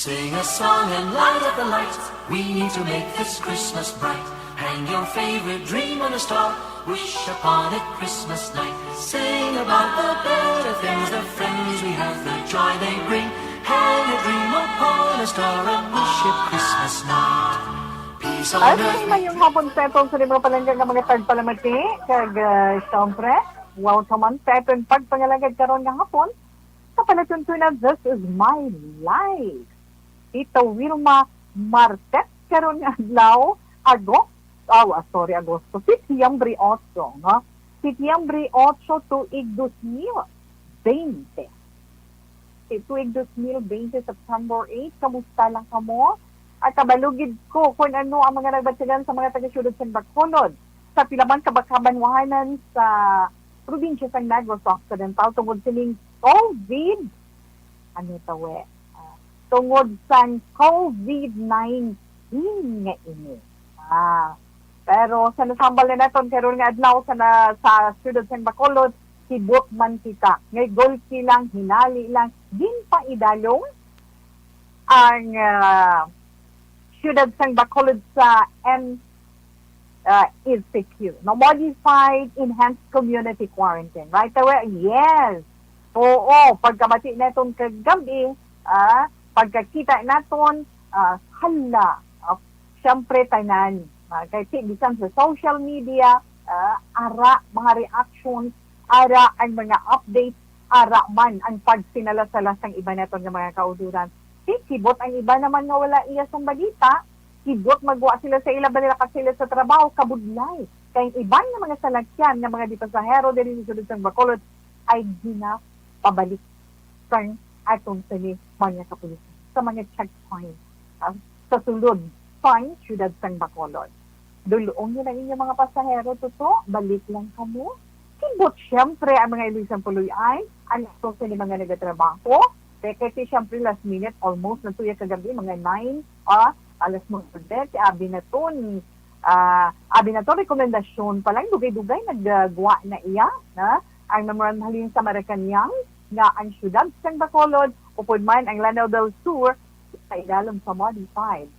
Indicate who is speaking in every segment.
Speaker 1: Sing a song and light up the lights. We need to make this Christmas bright. Hang your favorite dream on a star. Wish upon it Christmas night. Sing about the better things, the friends we have, the joy they bring. Hang a dream upon a star and wish it Christmas night. Peace on
Speaker 2: Ay,
Speaker 1: earth.
Speaker 2: may yung hapon petong sa mga palanggang ng mga tagpalamati. Kag, siyempre, welcome on petong pagpangalagad karon ng hapon. Sa palatuntunan na This Is My Life. Ito, Wilma Martet, karon nga adlaw, Agosto, Setiembre 8, no? Setiembre 8 tuig 2020. Tuig 2020, September 8, kamusta lang kamo? At kabalugid ko kung ano ang mga nagbatsagan sa mga taga-syudod sa Bacolod sa pilaman kabakabanwahanan sa probinsya sa Negros Occidental tungod sining COVID. Ano tawe? Tungod sa COVID-19 nga ini. Pero sa nasambal na naton karon nga adlaw sa syudod sa Bacolod, sibot man kita. Ngay golki lang, hinali lang, din pa idalong ang syudad sang Bacolod sa ECQ. No, Modified Enhanced Community Quarantine. Right away? Yes. Oo. Pagkamati naton kagabi, pagkakita naton, hala, siyempre tanan. Kasi bisan sa social media, ara mga reactions, ara ang mga updates, ara man ang pagsinala-sala sang iba naton ng mga kauduran. Sibot ang iba naman nga wala iya sa balita, sibot magwa sila sa ila, balila ka sila sa trabaho, kabudlay. Kaya iban nga mga salakyan, nga mga di pasahero din sa sulod ng Bacolod, ay ginapabalik sa atong sali mga kapulisan, sa mga checkpoint, sa sulod sa syudad ng Bacolod. Duluong nyo na inyong mga pasahero, balik lang kamo. Sibot siyempre ang mga ilisang puloy ay, ang atong sali mga nagatrabaho, kasi siyempre last minute, almost na tuya kagabi, mga 9, alas mong ulit, abi na to, rekomendasyon pa lang, dugay-dugay, naggawa na iya, ang memorandum sa Maracanyang, nga ang syudad sa Bacolod, upod man ang Lanao del Sur, sa idalom sa Modified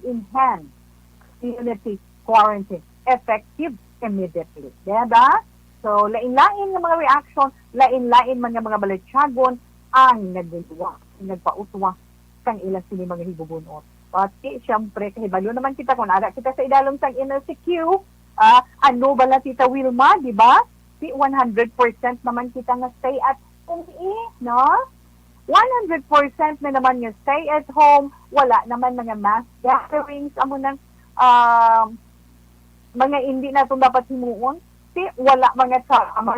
Speaker 2: Enhanced Community Quarantine, effective immediately. Diba? So, lain-lain ng mga reaction, lain-lain man ng mga balitsyagon ang nagpautwa kang ilang sini mga hibubunot. Pati, siyempre, kahibalo naman kita kung ara kita sa idalong sang NLCQ, ano bala tita Wilma, di ba? 100% naman kita nga stay at home, no? 100% na naman nga stay at home, wala naman mga mass gatherings, amo ng mga hindi na itong dapat himuon. Wala mga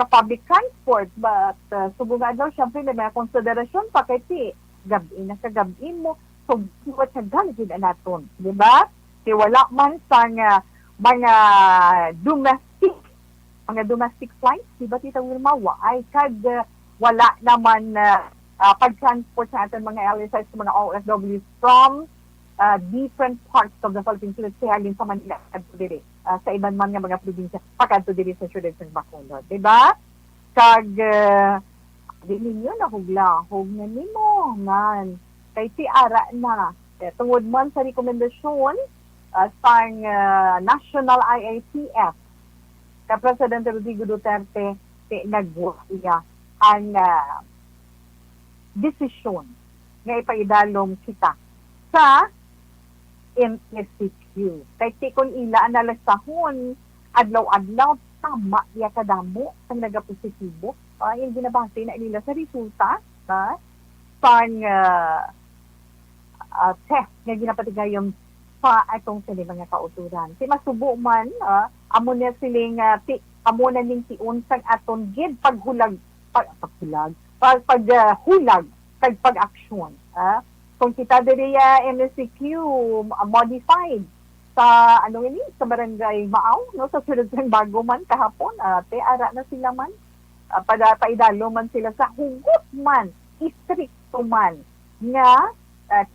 Speaker 2: public transport, but subugan daw, syempre may mga konsiderasyon pa kasi gabi na sa gabi mo, so what sa galigid na natin, di ba? Wala man sa mga domestic flights, di ba tita Wilma, wala naman pag-transport sa atin mga LSIs, mga OFWs from different parts of the Philippines, kaya din sa Manila at diri, sa iban man nga mga probinsya, pagkanto diri sa syudad sa Bacolod, diba? Kag, di ninyo nahugla-hug na nimo, man. Kay si ara na, tungod man sa rekomendasyon sa National IATF, ka Presidente Rodrigo Duterte, nagwa iya ang desisyon nga ipaidalom kita sa MSCQ. Kaya kung ila analasahon, adlaw-adlaw, tama iya kadamo ang nagapositibo. Yung binabase na nila sa resulta pang test nga ginapatigayong sa atong sila mga kauturan. Si masubo man, amo na siling, amo na ning tiunsang aton gid paghulag, pag-aksyon. Kung kita diri MSCQ modified sa sa barangay Maaw, no, sa sulod ng Baguman kahapon, ara na sila man, paidalo man sila sa hugot man, istrikto man nga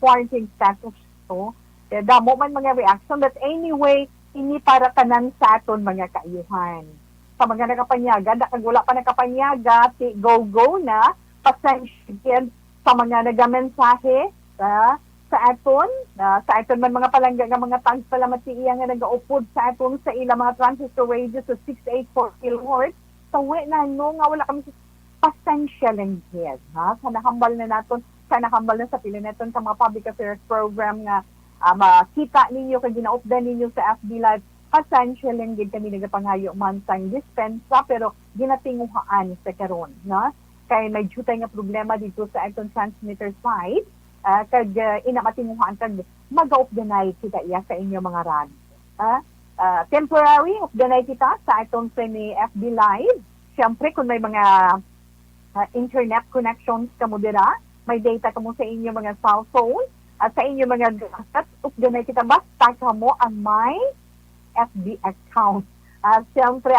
Speaker 2: quarantine status to. Damo man mga reaction, but anyway, ini para tanan sa aton mga kaayuhan. Sa mga nakapanyaga, kag wala pa nakapanyaga, go na, pasensya sa mga nagamensahe sa aton man mga palangga nga mga tags pala matiiya nga nagaupod sa aton sa ilang mga transistor radio sa 684 kHz. So, na no, nga wala kami pasensya lang yes, ha? Kanahambal na naton, kanahambal na sa pila naton sa mga public affairs program nga makita ninyo kay ginaupdan ninyo sa FB Live. Pasensya lang gid kami nagapangayo man sang dispensa pero ginatinguhaan sa karon, no? Kay may jutay nga problema dito sa aton transmitter side, kag inamatinguhaan kag mag-updanay kita iya sa inyo mga rad. Temporary updanay kita sa aton semi FB Live. Siyempre kung may mga internet connections kamo dira, may data kamo sa inyo mga cellphone at sa inyo mga gadget, updanay kita basta kamo ang may FB account. Siyempre,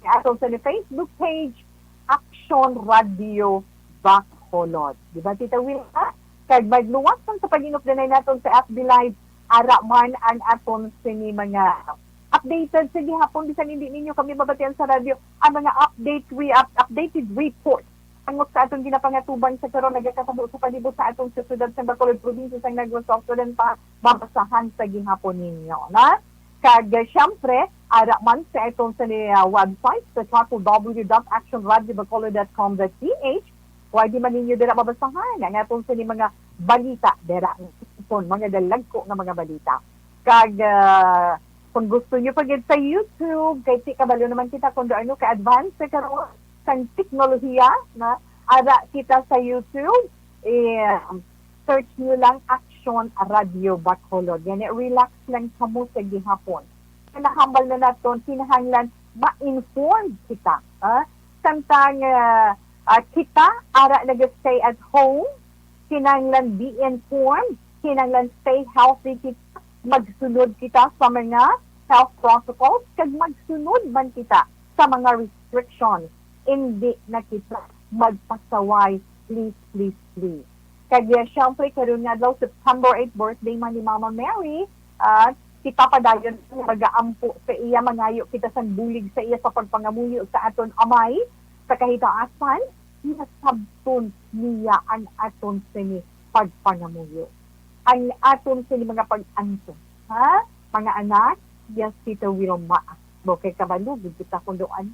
Speaker 2: aton sa Facebook page, Action Radio Bacolod. Di ba, Tita Wilma? Kag magluwas sa pag-inupdanay naton sa FB Live, ara man ang aton sini mga updated sa gihapon, bisan hindi ninyo kami mabatian sa radio, ang mga updated report angok sa atong ginapangatubang sa karon nagakasabo sa palibot sa atong syudad sa Bacolod Province sa Negros Occidental pa babasahan sa gihapon ninyo, na? Kag syempre, ara man sa itong sa website sa www.actionradiobacolod.com.ph. Pwede man ninyo dira mabasahan ang atong sa mga balita dira mga dalagko nga mga balita. Kag kung gusto nyo pagid sa YouTube, kay si kabalo naman kita kung doon ka-advance sa karon sang teknolohiya, na ara kita sa YouTube, search nyo lang Action Radio Bacolod. Yan, relax lang kamo sa gihapon. Kinahambal na naton, kinahanglan ma-inform kita. Samtang kita, ara nag-stay at home, kinahanglan be informed, kinahanglan stay healthy kita, magsunod kita sa mga health protocols, kag magsunod man kita sa mga restrictions. Hindi na kita magpasaway, please, please, please. Kaya syempre, karoon nga daw September 8 birthday man ni Mama Mary, kita pa dayon mag-aampo sa iya, mangayo kita sa bulig sa iya sa pagpangamuyo sa aton amay, sa kahitaasan, nasabton niya ang aton sini pagpangamuyo. Ang aton sini mga pag-anto. Mga anak, yes, Tita Wilma, bukay kabalog, kita kung doon,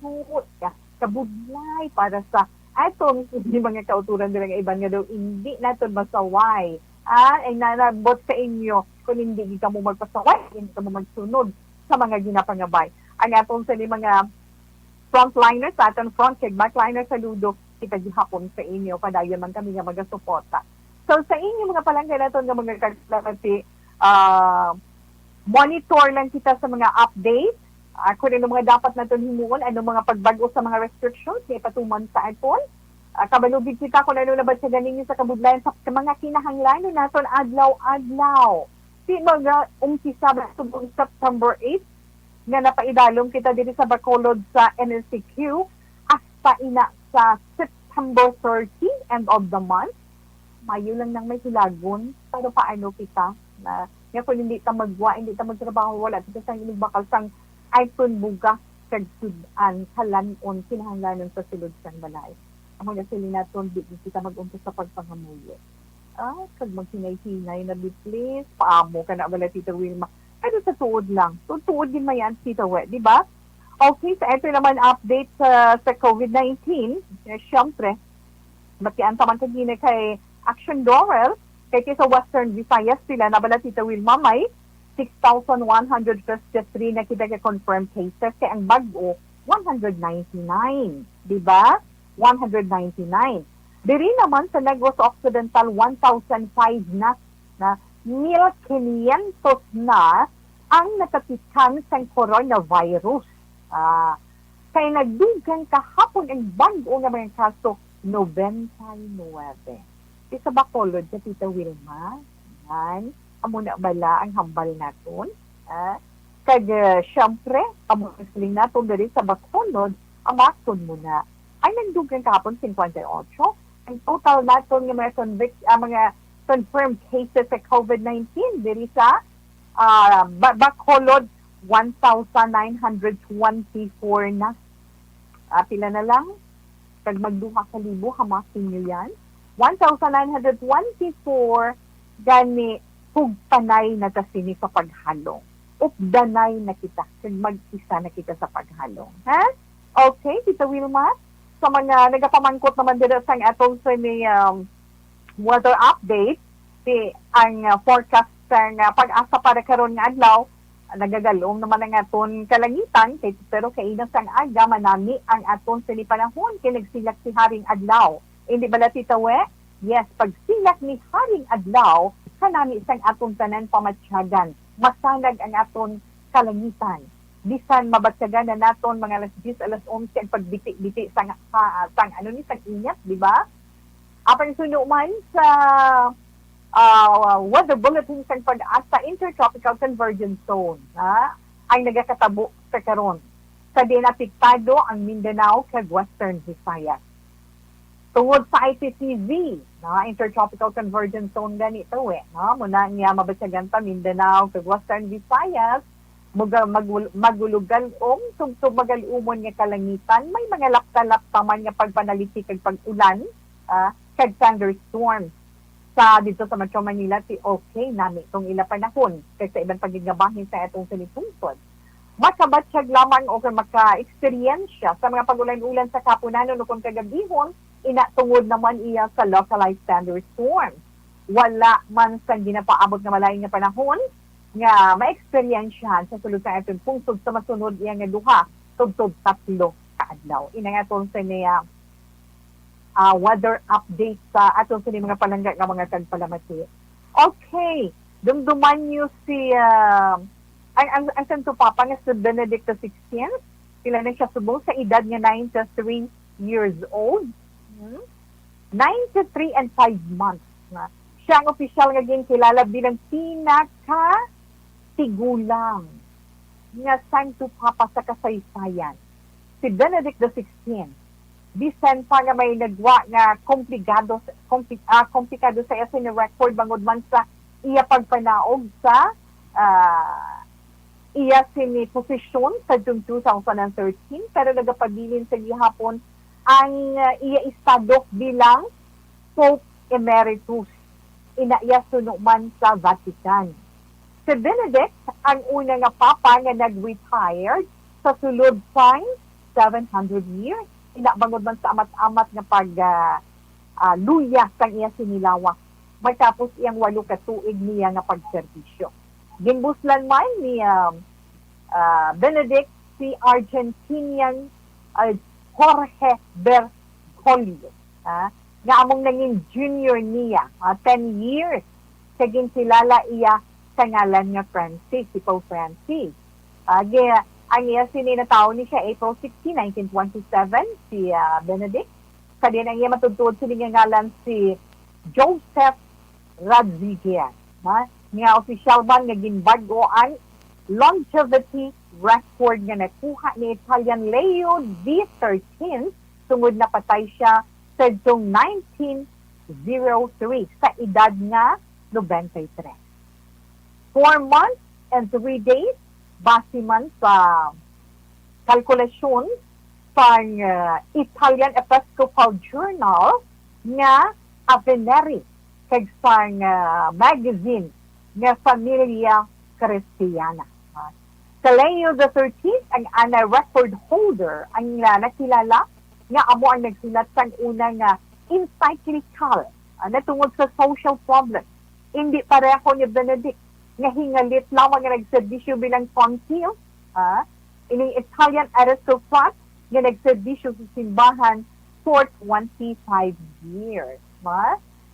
Speaker 2: kabudlay para sa atong hindi mga kauturan nila nga iban nga daw hindi natin masaway. Ay narabot sa inyo kung hindi ka mo magpasaway, hindi ka mo magsunod sa mga ginapangabay. Ang atong sa mga frontliners, sa atong front kag backliners sa Ludo, kita gihapon sa inyo, padayon man kami nga magasuporta. So sa inyo mga palangga naton nga mga kakilati, monitor lang kita sa mga updates. Kung ano mga dapat natin himuon, ano mga pagbago sa mga restrictions, may patuman sa aton. Kabalugid kita kung ano labad sa ganin sa kabudlayan sa mga kinahanglan natin adlaw-adlaw. Si mga umpisa ba subong September 8, nga napaidalom kita dito sa Bacolod sa NLCQ, hasta ina sa September 30, end of the month. Mayo lang nang may hilagon, pero paano kita? Nga kung hindi ta magwa, hindi ta magtrabaho, wala kita sa inig bakal sang iPhone buga kag sudan kalanon kinahanglanon sa sulod sang balay. Amo na sila naton di kita mag-umpisa sa pagpangamuyo. Kag maghinay-hinay na please, paamo ka na bala Tita Wilma. Ano sa tuod lang. Tuod din mayan Tita We, di ba? Okay, so ito naman update sa COVID-19. Siyempre, matian taman kagina kay Action Dorel, kay sa Western Visayas sila na bala Tita Wilma may 6,153 na kita ka-confirmed cases, kaya ang bago, 199. Diba? 199. Diri naman sa Negros Occidental, 1,005 na 1,500 na ang nakatikan sa coronavirus. Kaya nagdugang kahapon ang bago nga mga kaso, 99. Isa Bacolod sa Tita Wilma. Yan. Amo na bala ang hambal naton. Kag syempre, amo siling naton diri sa Bacolod, amaton mo na. Ay nagdugang kahapon 58. Ang total naton nga mga confirmed cases sa COVID-19 diri sa Bacolod 1,924 na. Pila na lang kag magduha ka libo hamasin niyo yan. 1924 gani hugtanay na ta sini sa paghalong. Updanay na kita, kag mag-isa na kita sa paghalong. Ha? Okay, Tita Wilma? Sa mga nagapamangkot naman dito sa atong sa ni weather update, ang forecast ng pag-asa para karon nga adlaw, nagagalom naman ang aton kalangitan, pero kainang sang aga manami ang aton sa panahon kay nagsilak si Haring Adlaw. Hindi bala Tita We? Yes, pag silak ni Haring Adlaw, kanami sang aton tanan pamatsyagan. Masanag ang aton kalangitan. Bisan mabatsagan na naton mga alas 10, alas 11 ang pagbiti-biti sang ano ni sang inyat, di ba? Apang suno man sa weather bulletin sang pag-asa intertropical convergence zone, ha? Ang nagakatabo sa karon. Sa dinapiktado ang Mindanao kag Western Visayas. Tungod sa IPCZ, intertropical convergence zone ganito muna niya mabatsagan pa Mindanao kag Western Visayas, magulugalom, tugtog magalumon nga kalangitan, may mga lapta-lapta man nga pagpanaliti kag pag-ulan, kag thunderstorms. Sa dito sa Metro Manila, okay nami itong ila panahon, kag sa ibang pagigabahin sa itong sinitungsod. Makabatsyag lamang o maka-experiensya sa mga pagulan-ulan sa kapunanon o kung kagabihon, inatungod naman iya sa localized thunderstorms. Wala man sa ginapaabot nga malaing nga panahon, nga ma-experiensyahan sa sulod sa ating pungsod sa masunod iya nga duha tugtog 3 kaadlaw. Ina nga itong sa niya weather update sa atong sa mga palangga nga mga tagpalamati. Okay, dumduman niyo si ang Santo Papa nga si Benedicto XVI, sila na siya subong sa edad nga 93 years old. 93 and 5 months na. Siya ang opisyal nga kilala bilang pinaka-tigulang nga Santo Papa sa kasaysayan. Si Benedict XVI, bisan pa nga may nagwa nga komplikado sa iya record bangod man sa iya pagpanaog sa iya sini posisyon sa June 2013, pero nagapabilin sa gihapon ang iya estado bilang Pope Emeritus. Inaiya suno man sa Vatican. Si Benedict ang una nga papa nga nag-retired sa sulod sa 700 years. Inabangod man sa amat-amat nga luya sang iya sinilawak. Matapos iyang 8 ka tuig niya nga pagserbisyo. Ginbuslan man ni Benedict si Argentinian Jorge Bergoglio, nga among naging junior niya, 10 years. Kaging kilala iya sa ngalan nga Francis, si Pope Francis. Ang iya sininatao ni siya April 16, 1927, si Benedict. Sa din ang iya matutulod sa ngalan si Joseph Ratzinger. Nga official man nga ginbago ang longevity record nga nakuha ni Italian Leo XIII tungod na patay siya sa 1903 sa edad nga 93. 4 months and 3 days base man sa kalkulasyon sa Italian Episcopal Journal nga Aveneri kag sa magazine nga Familia Cristiana. Sa Leo XIII, ang ana record holder, ang nakilala nga amo ang nagsulat sa unang encyclical natungod sa social problems. Hindi pareho ni Benedict nga hingalit lamang nga nagserbisyo bilang consul, ining Italian aristocrat nga nagserbisyo sa simbahan for 25 years.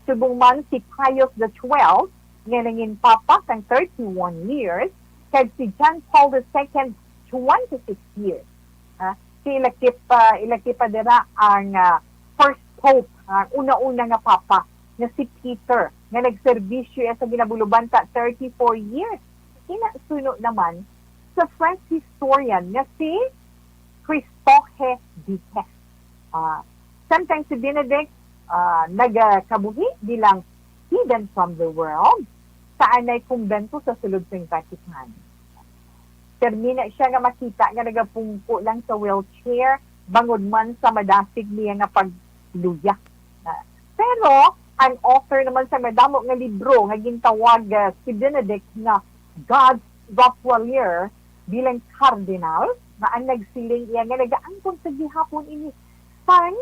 Speaker 2: Subong man si Pius XII nga nangin papa sang 31 years, kag si John Paul II 26 years. Ilakip pa dira ang first pope, una-una nga papa nga si Peter nga nagserbisyo sa ginabuluban ta 34 years. Inasuno naman sa French historian nga si Christophe Dites. Sometimes si Benedict nagkabuhi bilang hidden from the world sa anay kumbento sa sulod ng Vatican. Termina siya nga makita nga nagapungko lang sa wheelchair bangod man sa madasig niya nga pagluya. Pero, ang author naman sa madamo nga libro, nga gintawag si Benedict na God's Rottweiler bilang cardinal, na ang nagsiling iya nga nagaangkon sa gihapon ini. Sang,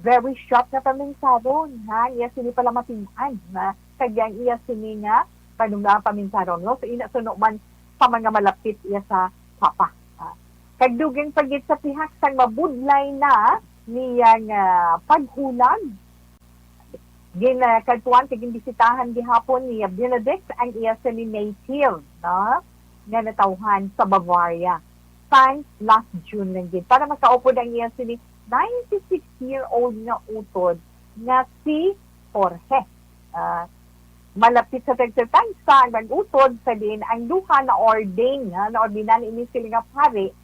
Speaker 2: very short na paminsaron, ha? Iya sini pala matingan, na kagyang iya sini nga, panunga paminsaron, no? So, inasuno man sa mga malapit iya sa papa. Kagdugang pagit sa pihak sang mabudlay na niyang paghulag. Kagtuan kaging bisitahan gihapon ni Benedict ang iya sa ni native, no? Nga natawhan sa Bavaria. Sang last June lang din. Para makaupod ang iya sa ni 96-year-old nga utod nga si Jorge. Malapit sa tagtatagsa ang mag-utod sa din ang duha na ordain, na ordinan ini sila nga pari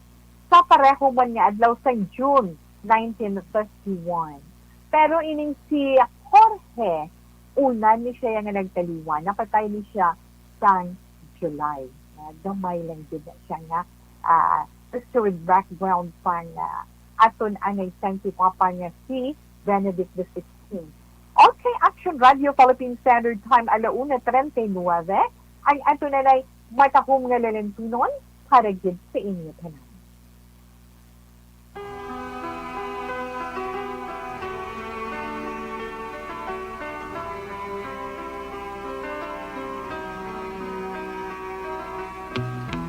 Speaker 2: sa pareho man nga adlaw sa June 1951. Pero ining si Jorge, una ni siya nga nagtaliwan. Napatay ni siya sa July. Gamay lang din siya nga history background pang aton ang isang si Papa nga si Benedict XVI. Okay, Action Radio Philippine Standard Time, 1:39. Ang ato na matahong nga lalantunon para gid sa inyo tanan.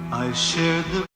Speaker 3: I shared the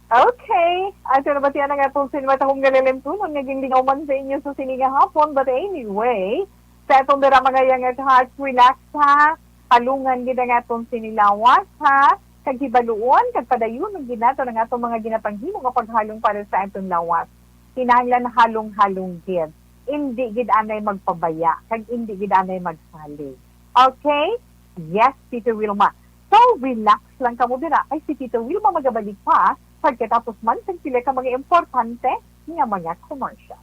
Speaker 2: Okay. Ato na ba tiyan nga itong sinimata kong galilimtunan, naging lingaw man sa inyo sa sininga hapon. But anyway, sa itong dara mga yang at heart, relax ha. Palungan gina nga itong sinilawas ha. Kaghibaluon, kagpadayon, ng ginato ng atong mga ginapanghimo nga paghalong para sa itong lawas. Kinahanglan halong-halong gid. Hindi gid anay magpabaya, kag hindi gid anay magsali. Okay? Yes, Tito Wilma. So, relax lang ka mo dira. Ay, si Tito Wilma magabalik pa pagkatapos man sa sila ka mga importante nga mga commercial.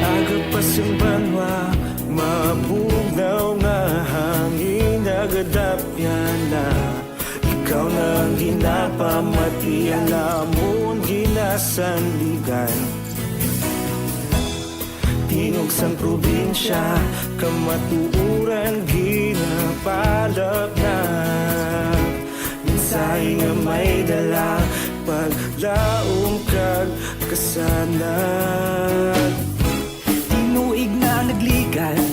Speaker 4: Agapas ang banwa, mabugaw na hangin, nagadapyan na. Ikaw na ang ginapamati, alamon ginasanligan. Tingog sang probinsya, kamatuuran ginapalap na. Minsay nga may dala, paglaong kag kasanag. Tinuig na nagligan,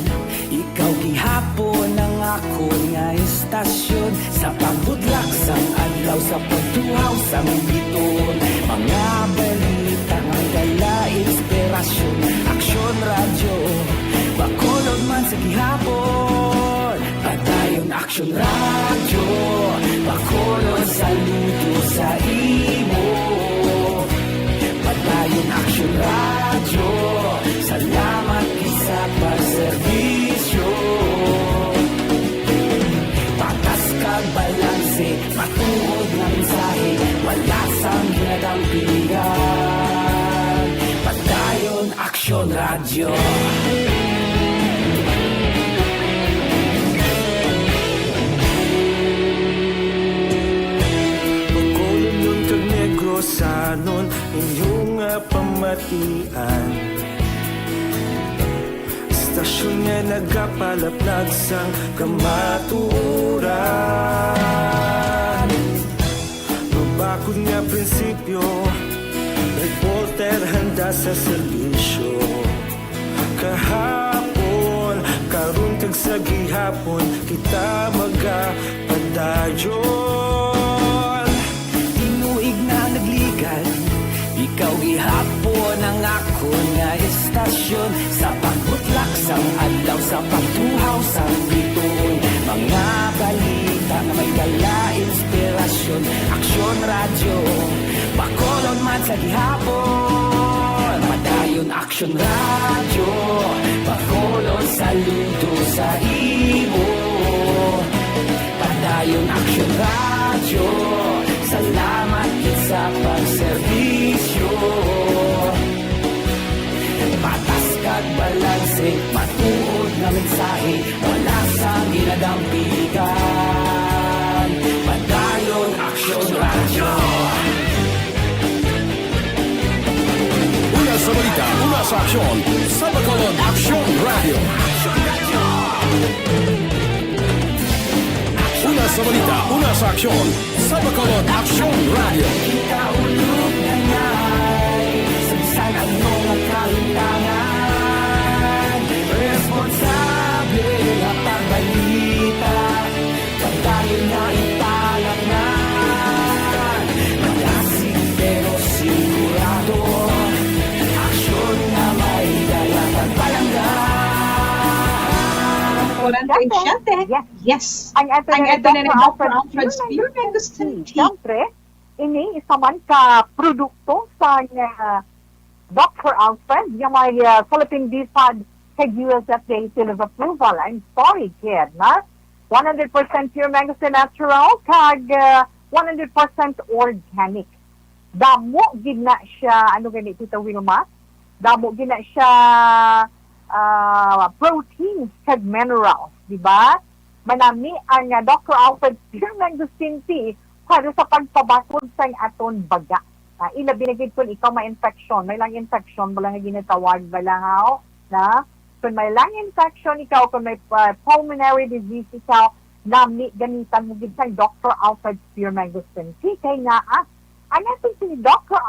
Speaker 4: ikaw gihapon ang ako nga estasyon. Sa pagbudlak sang adlaw, sa pagtuhaw sa biton. Mga balita nga dala inspirasyon. Aksyon radyo, bakolod man sa gihapon. Padayon aksyon radyo, bakolod saludo sa imo. Padayon aksyon radyo, salamat sa pagserbisyo. Patas kag balanse, matuod nga mensahe, wala sang ginadampingan. Padayon aksyon radyo. Pagkolon nun kag negros sanon, inyong pamatian. Stasyon nga nagapalaplag sang kamaturan. Mabakod nga prinsipyo, reporter handa sa serbisyo. Kahapon, karon kag sa gihapon, kita magapadayon. Tinuig na nagligan, ikaw gihapon ang ako nga estasyon. Sa pagbutlak sang adlaw, sa pagtuhaw sang biton. Mga balita na may dala inspirasyon. Aksyon radyo, bakolon man sa gihapon. Padayon aksyon radyo, bakolon saludo sa imo. Padayon aksyon radyo, salamat sa pagserbisyo. Patas kag balanse, matuod na mensahe, wala sang ginadampigan. Padayon aksyon radyo.
Speaker 5: Una sa balita, una sa aksyon, sa Bacolod Aksyon Radio. Una sa balita, una sa aksyon, sa Bacolod Aksyon Radio.
Speaker 4: Kaulog na niya'y sabsan ang mga kalintangan. Responsable na pagbalita, pagdayon na ipalangan. Malasig pero sigurado, aksyon na may dala pagpalanggan.
Speaker 6: Siyempre, yes.
Speaker 2: Ang ito
Speaker 6: Ang
Speaker 2: na
Speaker 6: ito na ng Dr. Alfred Spear and Gustavo.
Speaker 2: Siyempre, ini isa man ka produkto sa Dr. Alfred, yung may Philippine DFAD kay USFDA seal of approval. I'm sorry, kid, na? 100% pure mango natural, kag 100% organic. Damo gina siya, ano ganit, Tita Wilma? Damo gina siya proteins kag minerals, di ba? Manami ang Dr. Alfred pure mangosteen tea para sa pagpabakod sa aton baga. Ila binigid kung ikaw may infection, may lang infection, wala nga ginatawag balahaw, na? Kung may lung infection ikaw, kung may pulmonary disease ikaw, nami ganitan mo gid sang Dr. Alfred Pure Mangosteen Tea. Kay nga, ang ating si Dr.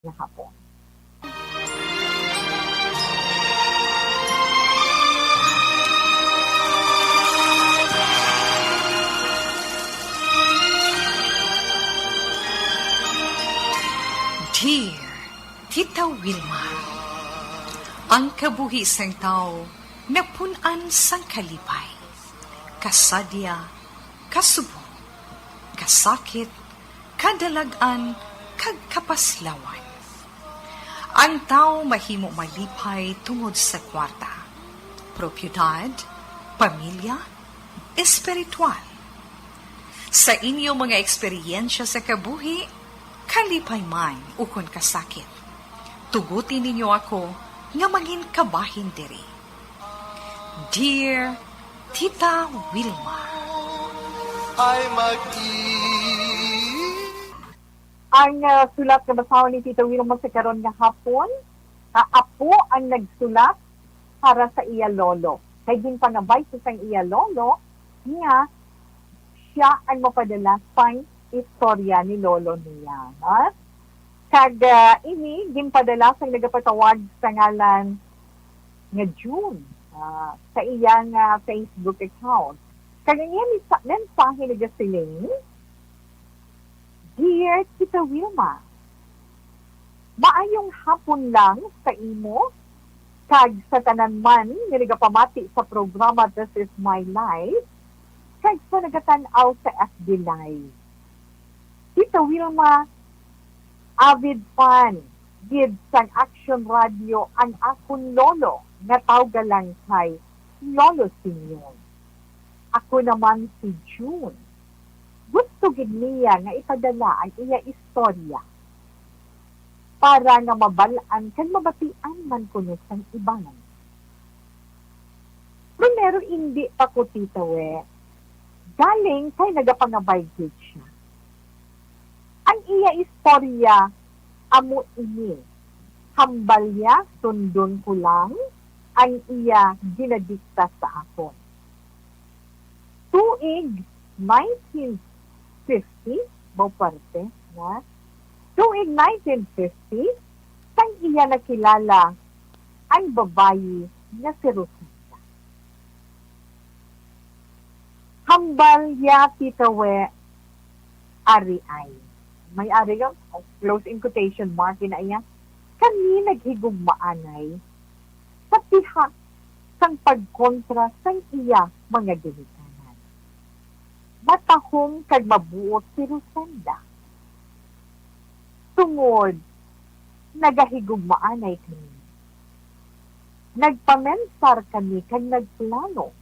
Speaker 2: hapon.
Speaker 7: Dear Tita Wilma, ang kabuhi sang tao napunan sang kalipay, kasadya, kasubo, kasakit, kadalagan, kag kapaslawan. Ang tao mahimo malipay tungod sa kwarta, propiedad, pamilya, espiritual. Sa inyo mga eksperyensya sa kabuhi, kalipay man ukon kasakit. Tugutin ninyo ako nga maging kabahin diri. Dear Tita Wilma,
Speaker 3: ay
Speaker 2: ang sulat na basahan ni Tita Wilma sa karon nga hapon, apo ang nagsulat para sa iya lolo. Kay ginpangabay sa sang iya lolo, niya siya ang mapadala pang istorya ni lolo niya. Kag ini ginpadala sang nagapatawag sa ngalan nga June sa iyang Facebook account. Kag niya mensahe ni Gasiling, Dear Tita Wilma, maayong hapon lang sa imo, kag sa tanan man nga nagapamati sa programa This Is My Life, kag sa nagatanaw sa FB Live. Tita Wilma, avid fan, gid sang Action Radio ang akong lolo nga tawgalan kay Lolo Senior. Ako naman si June. Gusto gid niya nga ipadala ang iya istorya para nga mabalaan kag mabatian man kuno sang iban. Primero, hindi pa ko Tita we. Galing kay nagapangabay gid siya. Ang iya istorya amo ini. Hambalya sundon ko lang ang iya ginadikta sa akon. Tuig 1950, bo parte, na? Tuig 1950, sang iya nakilala ang babayi na si Rosita. hambal ya titawe ari ay. May ari yung close in quotation mark na iya. Kani naghigugmaanay sa pihak sang pagkontra sang iya mga ginikanan. Matahong kag mabuot si Rosenda. Tungod, nagahigugmaanay kami. Nagpamensar kami kag nagplano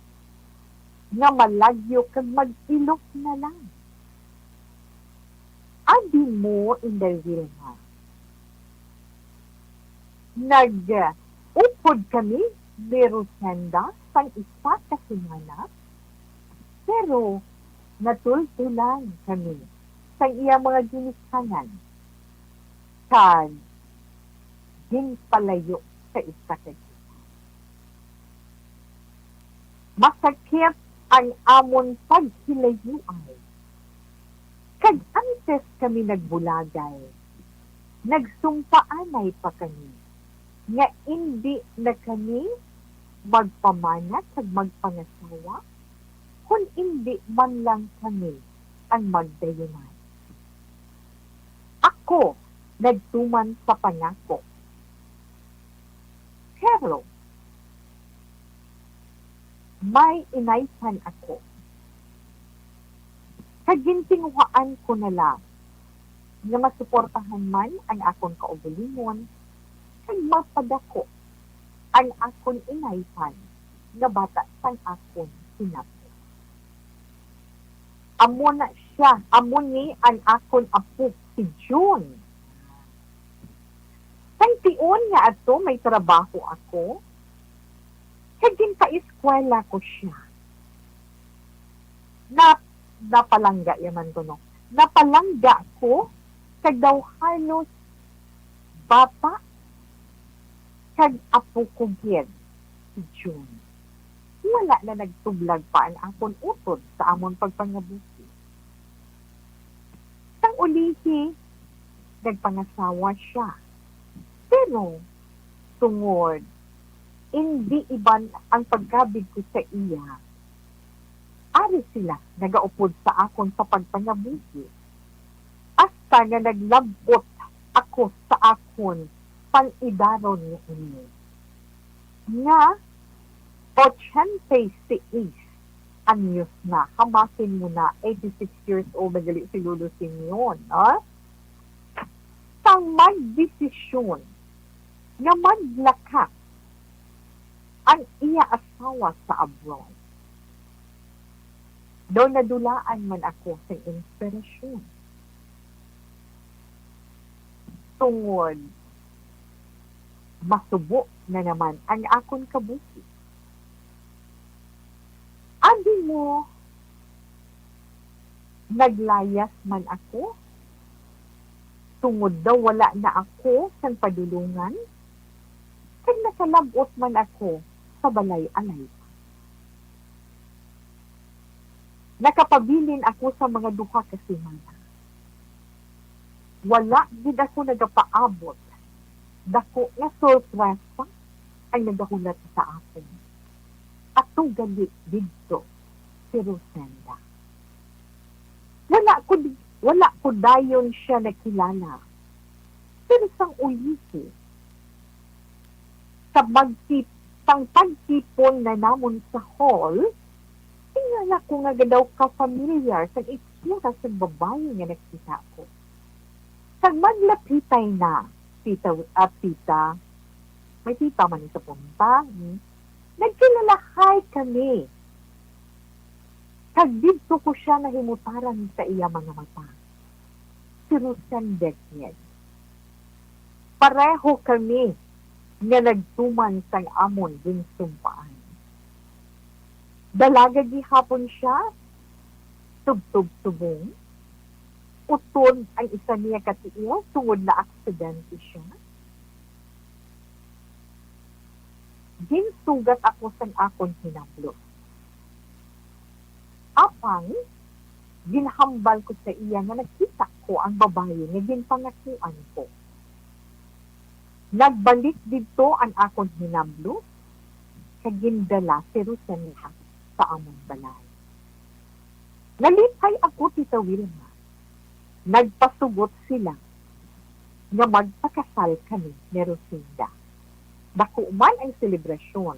Speaker 2: nga malagyo kag mag-ilok na lang. Adi mo in the Vilma. Nag-upod kami ni Rosenda sang isa kasinganap, pero natultulan kami sa iya mga ginikanan kag palayo sa isa ka. Masakit ang amon paghilayuan. Kag antes kami nagbulagay, nagsumpaanay pa kami, nga hindi na kami magpamanat kag magpangasawa, kung hindi man lang kami ang magdayunan. Ako, nagtuman sa pangako. Pero, may inaysan ako. Kagintinguhaan ko na lang na masuportahan man ang akong kaugalingon kag mapadako ang akong inaysan nga bata sang akong sinabi. Amo na siya, amo ni ang akong apo si June. Sang tiyon nga ato may trabaho ako, kagin pa-eskwela ko siya. Napalangga yaman ko, no? Napalangga ko, kag daw halos bata, kag apo ko gid si June. Wala na nagtublag pa ang akong utod sa amon pagpangabuhi. Sang ulihi, nagpangasawa siya. Pero, tungod, hindi iban ang pagkabig ko sa iya. Ari sila nagaupod sa akon sa pagpangabuhi. Hasta nga naglabot ako sa akon pang-idaron niya ini. Nga, 86 anyos na. Hamasin mo na, 86 years old na gali si Lolo Simeon. Sang magdesisyon nga maglakas ang iya asawa sa abroad. Doon nadulaan man ako sa inspirasyon. Tungod, masubo na naman ang akong kabuhi. Adi mo, naglayas man ako, tungod daw wala na ako sa padulungan, kag nakalabot man ako sa balay-alay. Nakapabilin ako sa mga duha ka semana. Wala gid ako nagapaabot. Dako nga sorpresa ang nagahulat sa akin. At gali dito si Rosenda. Wala ko dayon siya nakilala. Pero sang ulihi, sa pagtipon na namon sa hall, tingala ko nga daw ka-familiar sa itsura sa babae nga nakita ko. Sa maglapitay na, tita, may tita man sa punta, nagkilalahay kami. Kag dito ko siya nahimutaran sa iya mga mata. Si Rosenda niya. Pareho kami nga nagtuman sang amon din sumpaan. Dalaga gihapon siya, tubtub-tubong, utod ang isa niya katiya, tungod na aksidente siya. Ginsugat ako sang akon hinablo. Apang, ginhambal ko sa iya nga nakita ko ang babae nga ginpangakuan ko. Nagbalik dito ang akon hinablo, kag gindala si Rosenda sa among balay. Nalipay ako, Tita Wilma. Nagpasugot sila nga magpakasal kami ni Rosinda. Dako man ang selebrasyon,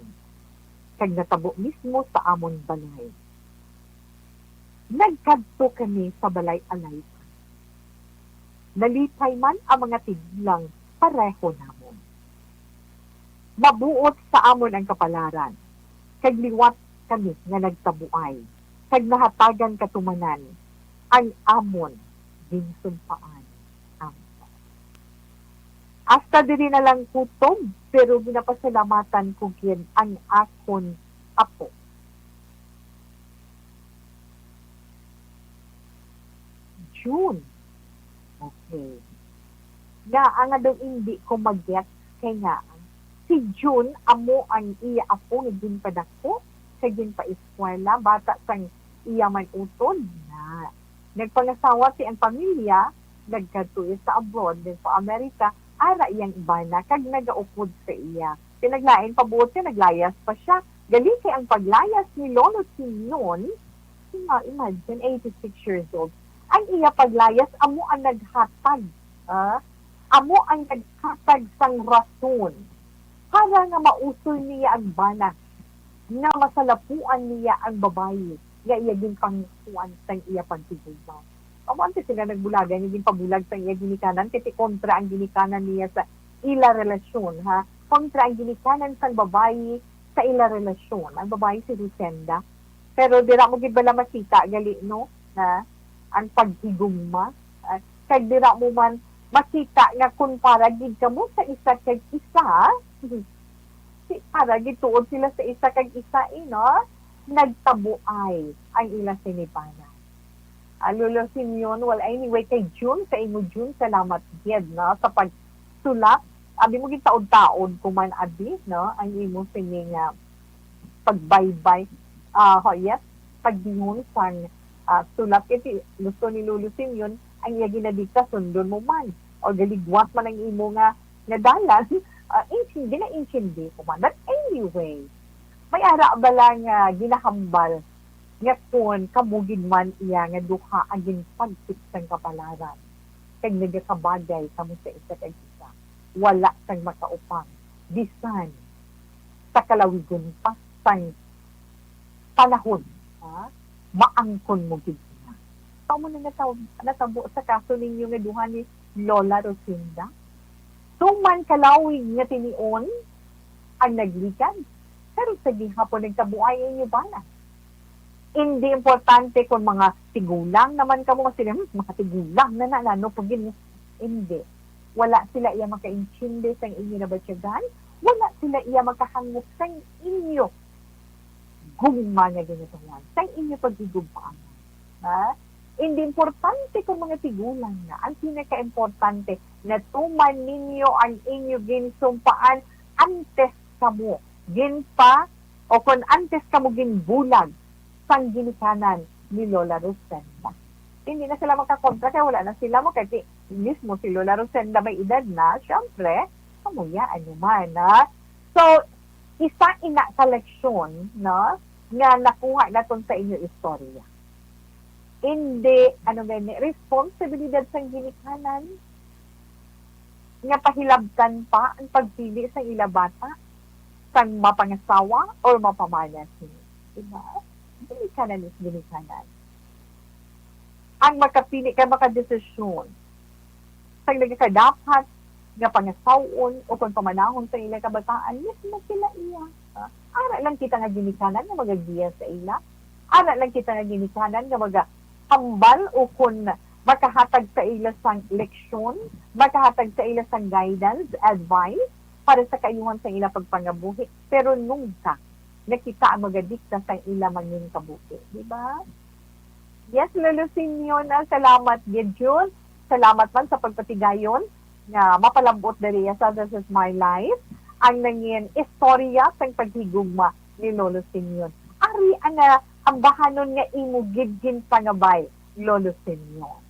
Speaker 2: kag natabo mismo sa amon balay. Nagkadto kami sa balay alay. Nalipay man ang mga tiglang pareho namon. Mabuot sa amon ang kapalaran, kag liwat kami nga nagtabuay, kag nahatagan katumanan, ang amon ginsumpaan. Hasta diri na lang kutob, pero ginapasalamatan ko kin ang akon apo. June. Okay. Nga, ang daw hindi ko mag-get, kaya nga, si June, amo ang iya apo, naging padako, sa gin pa eskwela, bata sang iya man utod na. Nagpangasawa si ang pamilya, nagkatuyo sa abroad, din sa Amerika, ara iyang iba na, kag nagaupod sa iya. Pinaglain, pabuot siya, naglayas pa siya. Gali kay ang paglayas ni Lolo Simeon, imagine, 86 years old, ang iya paglayas, amo ang naghatag. Amo ang naghatag sang rason para nga mausol niya ang bana, nga masalapuan niya ang babae, nga iya din pangkuan sang iya pagtiguman. Amante sila nagbulagan, hindi pabulag sa iya ginikanan, kasi kontra ang ginikanan niya sa ila relasyon, ha? Kontra ang ginikanan sa babae sa ila relasyon. Ang babae si Rosenda. Pero dira mo gibala makita, gali, no? Na ang paghigugma. Kag dira mo man makita nga kung para gid kamo sa isa kag isa, para gituod sila sa isa kag isa, no? Nagtabuay ang ila sinibana. Lolo Simeon, well, anyway, kay June, sa imo June, salamat gid, no? Sa pagsulap, abi mo gitaod-taod kuman abi, no? Ang imo sining pagbaybay, yes, pagbingon sang sulap, iti gusto ni Lolo Simeon, ang iya ginadikta, sundon mo man, o galigwat man ang imo nga dalan, intindi na intindi kuman. But anyway, may ara ba lang ginahambal nga kung kamugid man iya nga duha aging pagsit sang kapalaran, kag nagakabagay kamo sa isa kag isa, wala sang makaupang bisan sa kalawigon pa sang panahon, maangkon mo gid na. Tao mo na natabo sa kaso ninyo nga duha ni Lola Rosinda. Tuman kalawig nga tinion ang naglikan, pero sa gihapon nagtabuay inyo bala. Hindi importante kung mga tigulang naman kamo, kasi mga tigulang na nalano pag hindi. Wala sila iya makaintindi sang inyo na batyagan, wala sila iya makahangop sang inyo gugma nga ginatuan, sang inyo pagigugmaan. Hindi importante kung mga tigulang na. Ang pinaka-importante na tuman ninyo ang inyo ginsumpaan antes kamo ginpa, o kung antes kamo ginbulag sang ginikanan ni Lola Rosenda. Hindi na sila makakontra, kaya wala na sila mo, kasi mismo si Lola Rosenda may edad na, syempre, kamuyaan nyo man, So, isa ina kaleksyon, no, nga nakuha naton sa inyo istorya. Hindi, responsibilidad sa ginikanan, nga pahilabtan pa ang pagpili sa ila bata, sang mapangasawa o mapamanas niyo. Diba? Ginikanan is ginikanan. Ang makapili ka makadesisyon sa nagkadapat nga pangasawon o kung pamanahon sa ila kabataan, mismo sila iya. Ara lang kita nga ginikanan nga magagiya sa ila. Ara lang kita nga ginikanan nga magahambal o kung makahatag sa ila sang leksyon, makahatag sa ila sang guidance, advice, para sa kayuhan sa ila pagpangabuhi. Pero nungka, nakita ang magadikta sa ila manging kabuhi. Diba? Yes, Lolo Simeon, salamat Gideon. Salamat man sa pagpatigayon na mapalambot dali sa This Is My Life. Ang nangin istorya sa paghigugma ni Lolo Simeon. Ari ang bahanon nga imo gidgin pangabay, Lolo Simeon.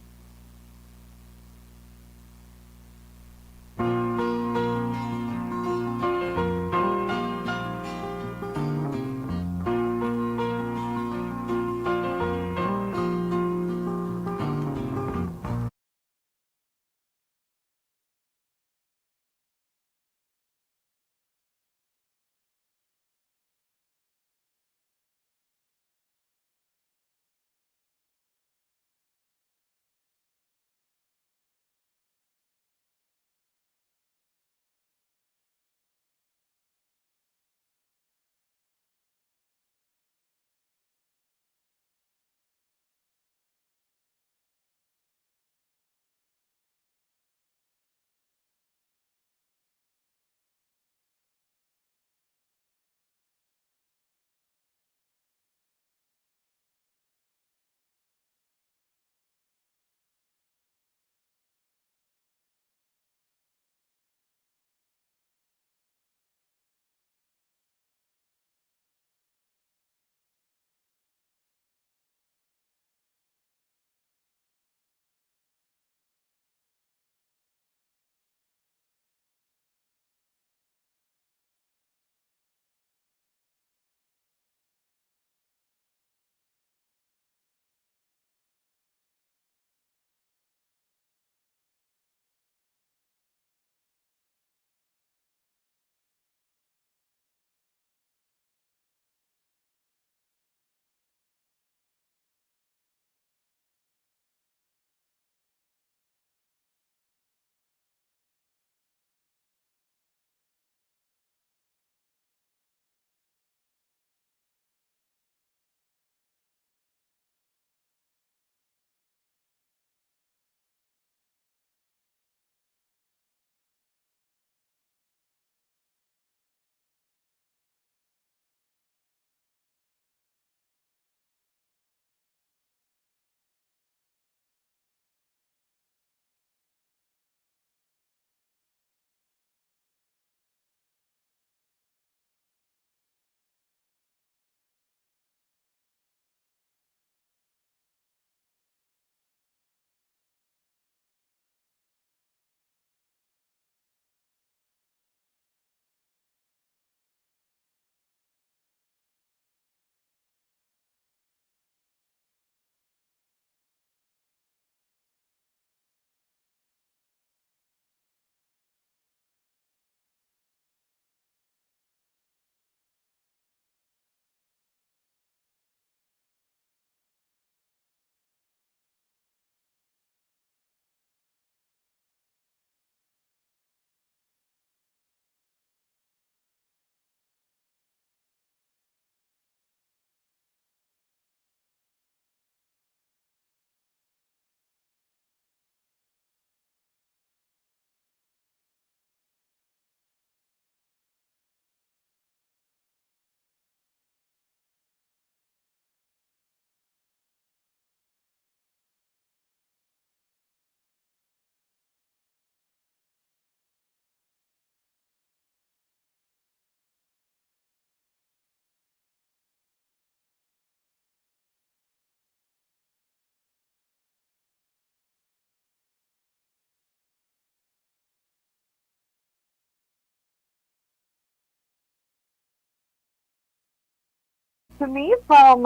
Speaker 2: to me from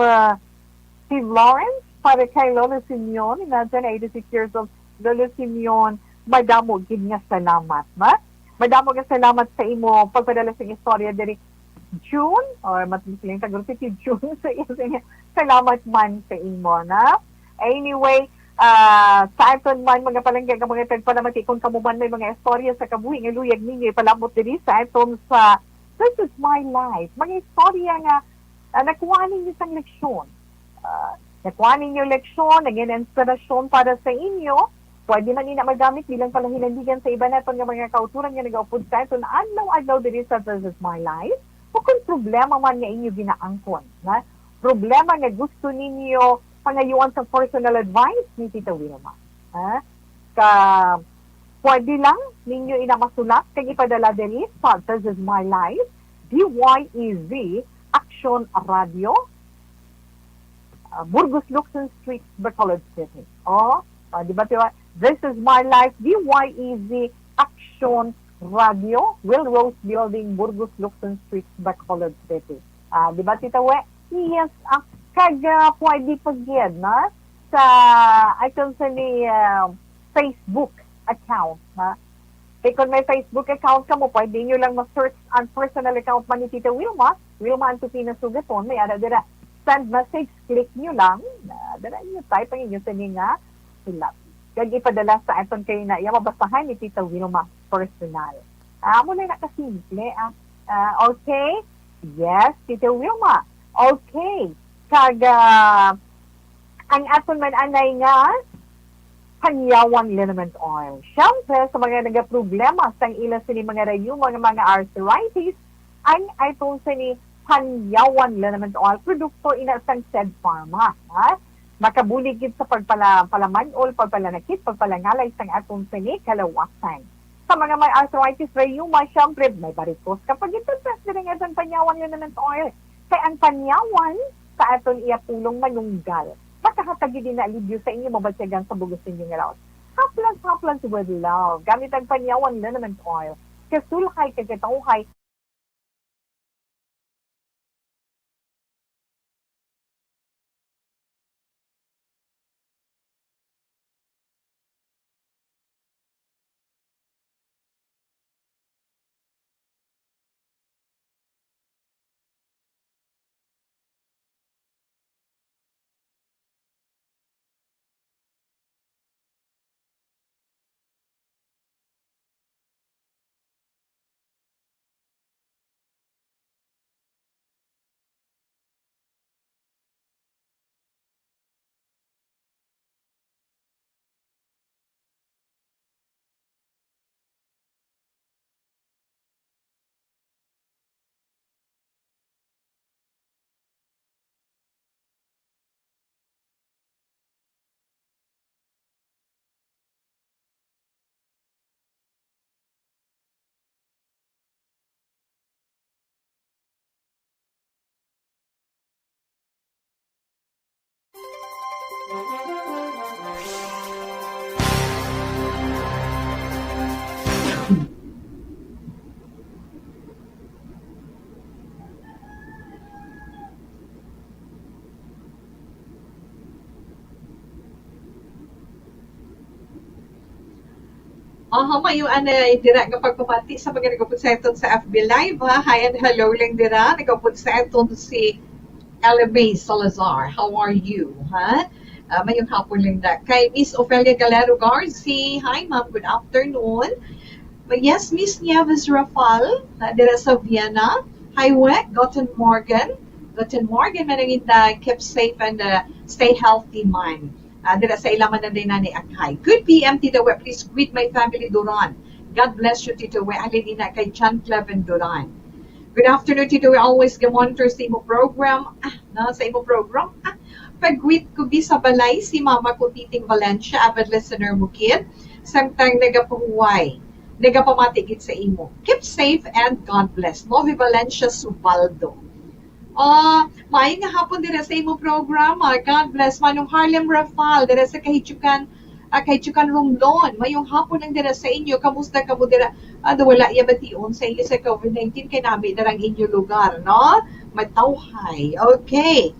Speaker 2: Steve Lawrence para kay Lolo Simeon. Imagine, 86 years old. Lolo Simeon, madamo gid nga salamat, ba? Madamo nga salamat sa imo pagpadala sa istorya diri June, or matisiling tagol si June sa iyo. Salamat man sa imo, na? Anyway, sa aton man, mga palangga, mga tagpalamati, kung kamuman may mga istorya sa kabuhi, nga luyag ninyo, ipalabot diri sa aton sa This is My Life. Mga istorya nga, nakuha ninyo isang leksyon. Nakuha ninyo leksyon, naging inspirasyon para sa inyo. Pwede man nina magamit bilang palahinandigan sa iba naton nga mga kauturan nga nag-upod sa ito na adlaw diri sa This is My Life. O kung problema man nga inyo ginaangkon, na problema nga gusto ninyo pangayuan sa personal advice ni Tita Wilma. Pwede lang ninyo inamasulat kag ipadala diri sa This is My Life, DYEZ, Action Radio, Burgos Luxon Street, Bacolod City. Di ba tiwa? This is My Life, DYEZ, Action Radio, Will Rose Building, Burgos Luxon Street, Bacolod City. Di ba Tita We? Yes, kag pwede pagyed na sa icon sa ni Facebook account, na kung may Facebook account ka mo, pwede nyo lang ma-search ang personal account man ni Tita Wilma Antupina Sugaton, may ara dira send message, click nyo lang, dara nyo type ang inyo sa nga sulat. Kag ipadala sa aton kayo na iya mabasahan ni Tita Wilma personal. Muna na kasimple. Okay? Yes, Tita Wilma. Okay. Kag ang aton man anay nga Panyawan Liniment Oil. Siyempre, sa mga nagaproblema sa ilang sini mga rayo, mga arthritis, ang itong sini Panyawan Liniment Oil, produkto inasang Sed Pharma. Makabuligid sa pagpalamanol, pagpalanakit, pagpalangalay sa atong sini kalawasan. Sa mga may arthritis rayo, siyempre, may varicose. Kapag ito, rin itong Panyawan Liniment Oil, kaya ang panyawan sa aton iapulong manunggal. Makahatagi din na alibyo sa inyo mabatyagan sa bugos ninyo nga raot. Haplan with love. Gamit ang Panyawan Liniment Oil. Kasulkay, kagkatauhay,
Speaker 6: Mayo dira nga pagpamati sa mga nagapudseton sa FB Live, ha. Hi and hello lang dira. Nagapudseton si LMA Salazar. How are you, ha? Mayong hapon lang na. Kay Miss Ofelia Galero Garci. Hi, ma'am. Good afternoon. But yes, Miss Nieves Rafal, dira sa Vienna. Hi, Wek. Gotten Morgan, manangin na keep safe and stay healthy, man. Dira sa ilaman na din na ni Akay. Good PM, Tita We. Please greet my family, Duran. God bless you, Tita We. Alin kay John Cleven Duran. Good afternoon, Tita We. Always ga-monitor sa imo program. Pag-greet ko sa balay, si Mama ko, Titing Valencia, avid listener mo, kid. Samtang nagapahuway, nagapamatigit sa imo. Keep safe and God bless. Novi Valencia Subaldo. Maayong nga hapon dira sa imo programa. God bless. Manong Harlem Rafal, dira sa Kahitsukan, Kay Chukan Romlon, mayong hapon lang dira sa inyo. Kamusta ka mo dira? Wala iya bation sa inyo sa COVID-19 kay nami darang inyo lugar, no? Matawhay. Okay.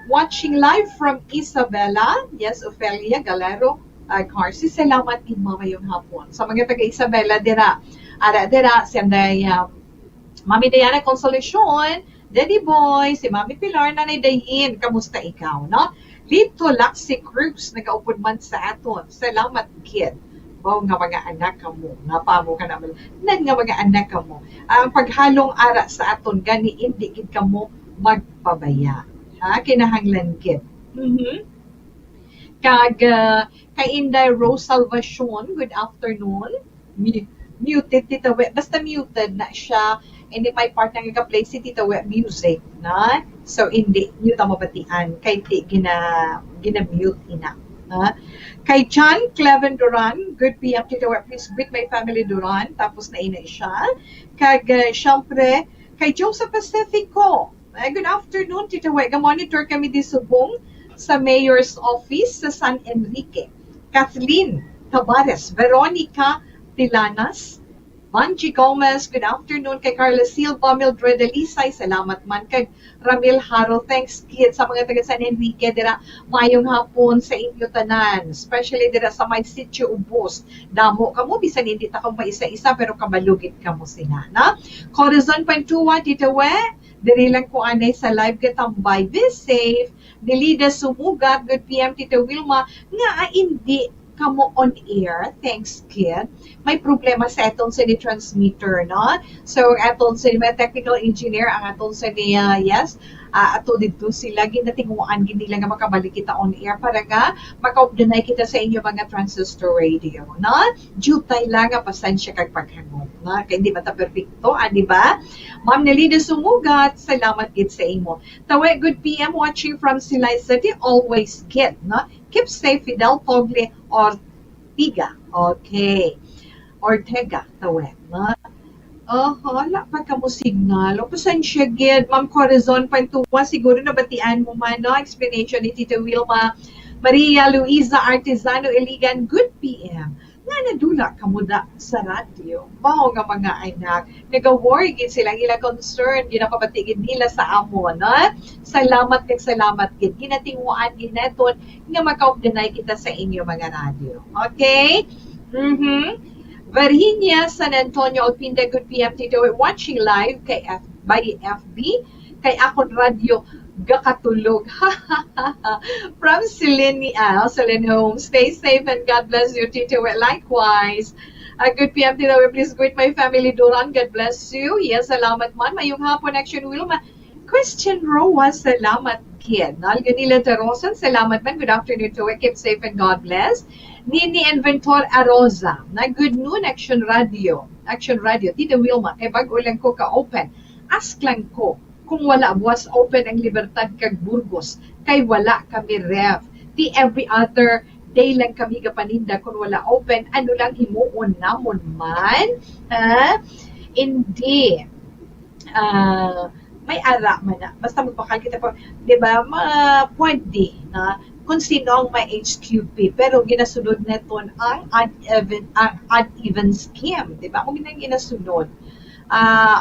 Speaker 6: Watching live from Isabela. Yes, Ophelia Galero. Carsi, salamat din mayong hapon. Sa mga taga Isabela dira. Dira, senday Mami Diana Consolacion, Daddy Boy, si Mami Pilar, Nanay Dayin, kamusta ikaw, no? Lito Laxi Cruz, nag-upod man sa aton. Salamat, kid. Wow, nga mga anak ka mo. Napamo ka naman. Nga mga anak ka mo. Ang paghalong ara sa aton, gani, hindi kid ka mo magpabaya. Kinahanglan, kid. Kay Inday Rose Salvacion, good afternoon. Muted, Tita We. Basta muted na siya. Hindi may part na nag-play si Tita We music, na? So, hindi, mute ang mabatian. Kay di, gina-mute ina. Kay John Cleven Duran, good PM, Tita We, please greet my family Duran. Tapos na ina siya. Siyempre, kay Joseph Pacifico. Good afternoon, Tita We. Monitor kami di Subong sa Mayor's Office sa San Enrique. Kathleen Tabares, Veronica Tilanas, Manji Gomez, good afternoon kay Carla Silva, Mildred Alisay, salamat man kay Ramil Haro, thanks kid sa mga taga San Enrique, dira mayong hapon sa inyo tanan, especially dira sa may sitio Ubos, damo kamo, bisan hindi ta kang maisa-isa, pero kabalugit kamo sila, na? Corazon Pantua, Tita We, diri lang ko anay sa live katambay, be safe, Delida Sumugat, good PM, Tita Wilma, nga hindi kamo on air, thanks kid. May problema sa atong sa ni transmitter, no? So atong sa may technical engineer ang atong sa ni ato dito sila ginatinguan gid nila nga makabalik kita on air para nga makaupdanay kita sa inyo mga transistor radio, no? Jutay lang nga pasensya kag paghangop, no? Kay hindi mata perfecto, di ba? Ma'am Nelida Sumugat, salamat gid sa imo. Tawe, good PM watching from Silay City, always kid, no? Keep safe, Fidel Togle Ortega. Okay. Ortega, tawe. Wala pa ka mo signal. O, pasensya, gid. Ma'am Corazon Pantua, siguro nabatian mo man, no? Explanation ni Tita Wilma. Maria Luisa Artizano Eligan, good PM. Nga nadula ka mo da sa radio. Bao nga mga anak. Nag-worry gid sila, ila concern, ginapabatigid nila sa amo, no? Salamat kag salamat gid. Ginatinguan gineton nga makaupdanay kita sa inyo mga radio. Okay? Virginia San Antonio Alpinda, good PM, Tito, watching live kay by FB, kay akon radio gakatulog. From Celine Home. Stay safe and God bless you, Tito. Likewise. Good PM, Tito. Please greet my family, Duran. God bless you. Yes, salamat man. Mayong hapon, Action Wilma. Christian Roa, salamat kid. Nalganila Tarosan, salamat man. Good afternoon to keep safe and God bless. Nini Inventor Aroza, na good noon, Action Radio. Action Radio, Tito Wilma, kay bago lang ko ka-open. Ask lang ko, kung wala was open ang Libertad kag Burgos, kay wala kami ref. Di every other day lang kami kapaninda kung wala open, ano lang himuon namon man? Hindi. May ara man na. Basta magpakal kita po, di ba, pwede na kung sino ang may HQP, pero ginasunod neton ang uneven scheme, di ba? Kung ginasunod,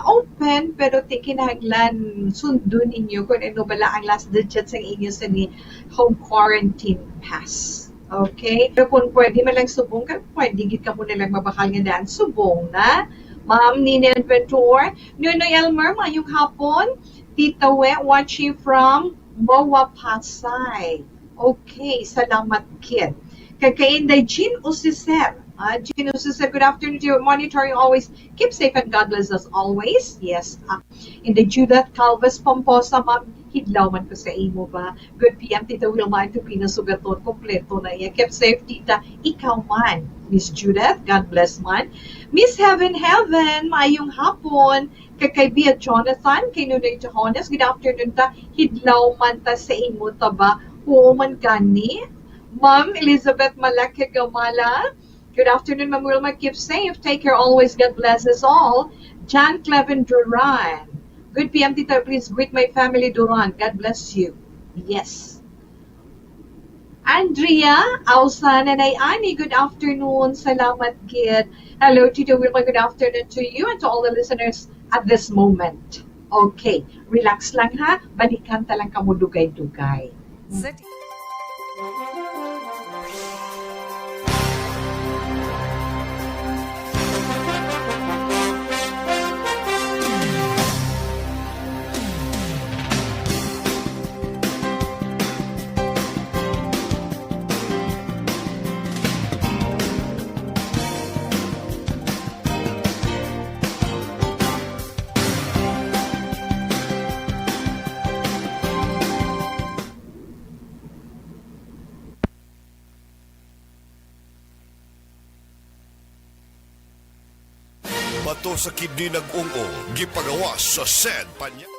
Speaker 6: open pero kinahanglan sundon ninyo kung ano bala ang last digits sa inyo sa ni home quarantine pass. Okay? Pero kung pwede man lang subong ka, pwede gid ka mo na lang mabakal nga daan subong na. Ma'am Nina Ventur, Nunoy Elmer, mayong hapon. Tita We, watching from Moa Pasay. Okay, salamat kid. Kakainday Jean Usiser. Jean Usiser, good afternoon to you. Monitoring always. Keep safe and God bless us always. Yes. In the Judith Calvas Pomposa, ma'am, hidlaw man ko sa imo ba? Good PM, Tita Wilma, ito pinasugaton, kompleto na iya. Keep safe, Tita. Ikaw man, Miss Judith, God bless man. Miss Heaven, mayong hapon. Kay Bia Jonathan, kay Nunoy Johannes, good afternoon ta. Hidlaw man ta sa imo ta ba? Oo man gani. Ma'am Elizabeth Malake Gamala, good afternoon, Ma'am Wilma. Keep safe. Take care always. God bless us all. John Clevin Duran. Good PM, Tita. Please greet my family, Duran. God bless you. Yes. Andrea, Ausa, Nanay Ani, good afternoon. Salamat, kid. Hello, Tito Wilma, good afternoon to you and to all the listeners at this moment. Okay, relax lang ha. Balikan talang kamo dugay-dugay.
Speaker 5: Bato sa kidney nag-ungo, gipagawa sa SED Panya.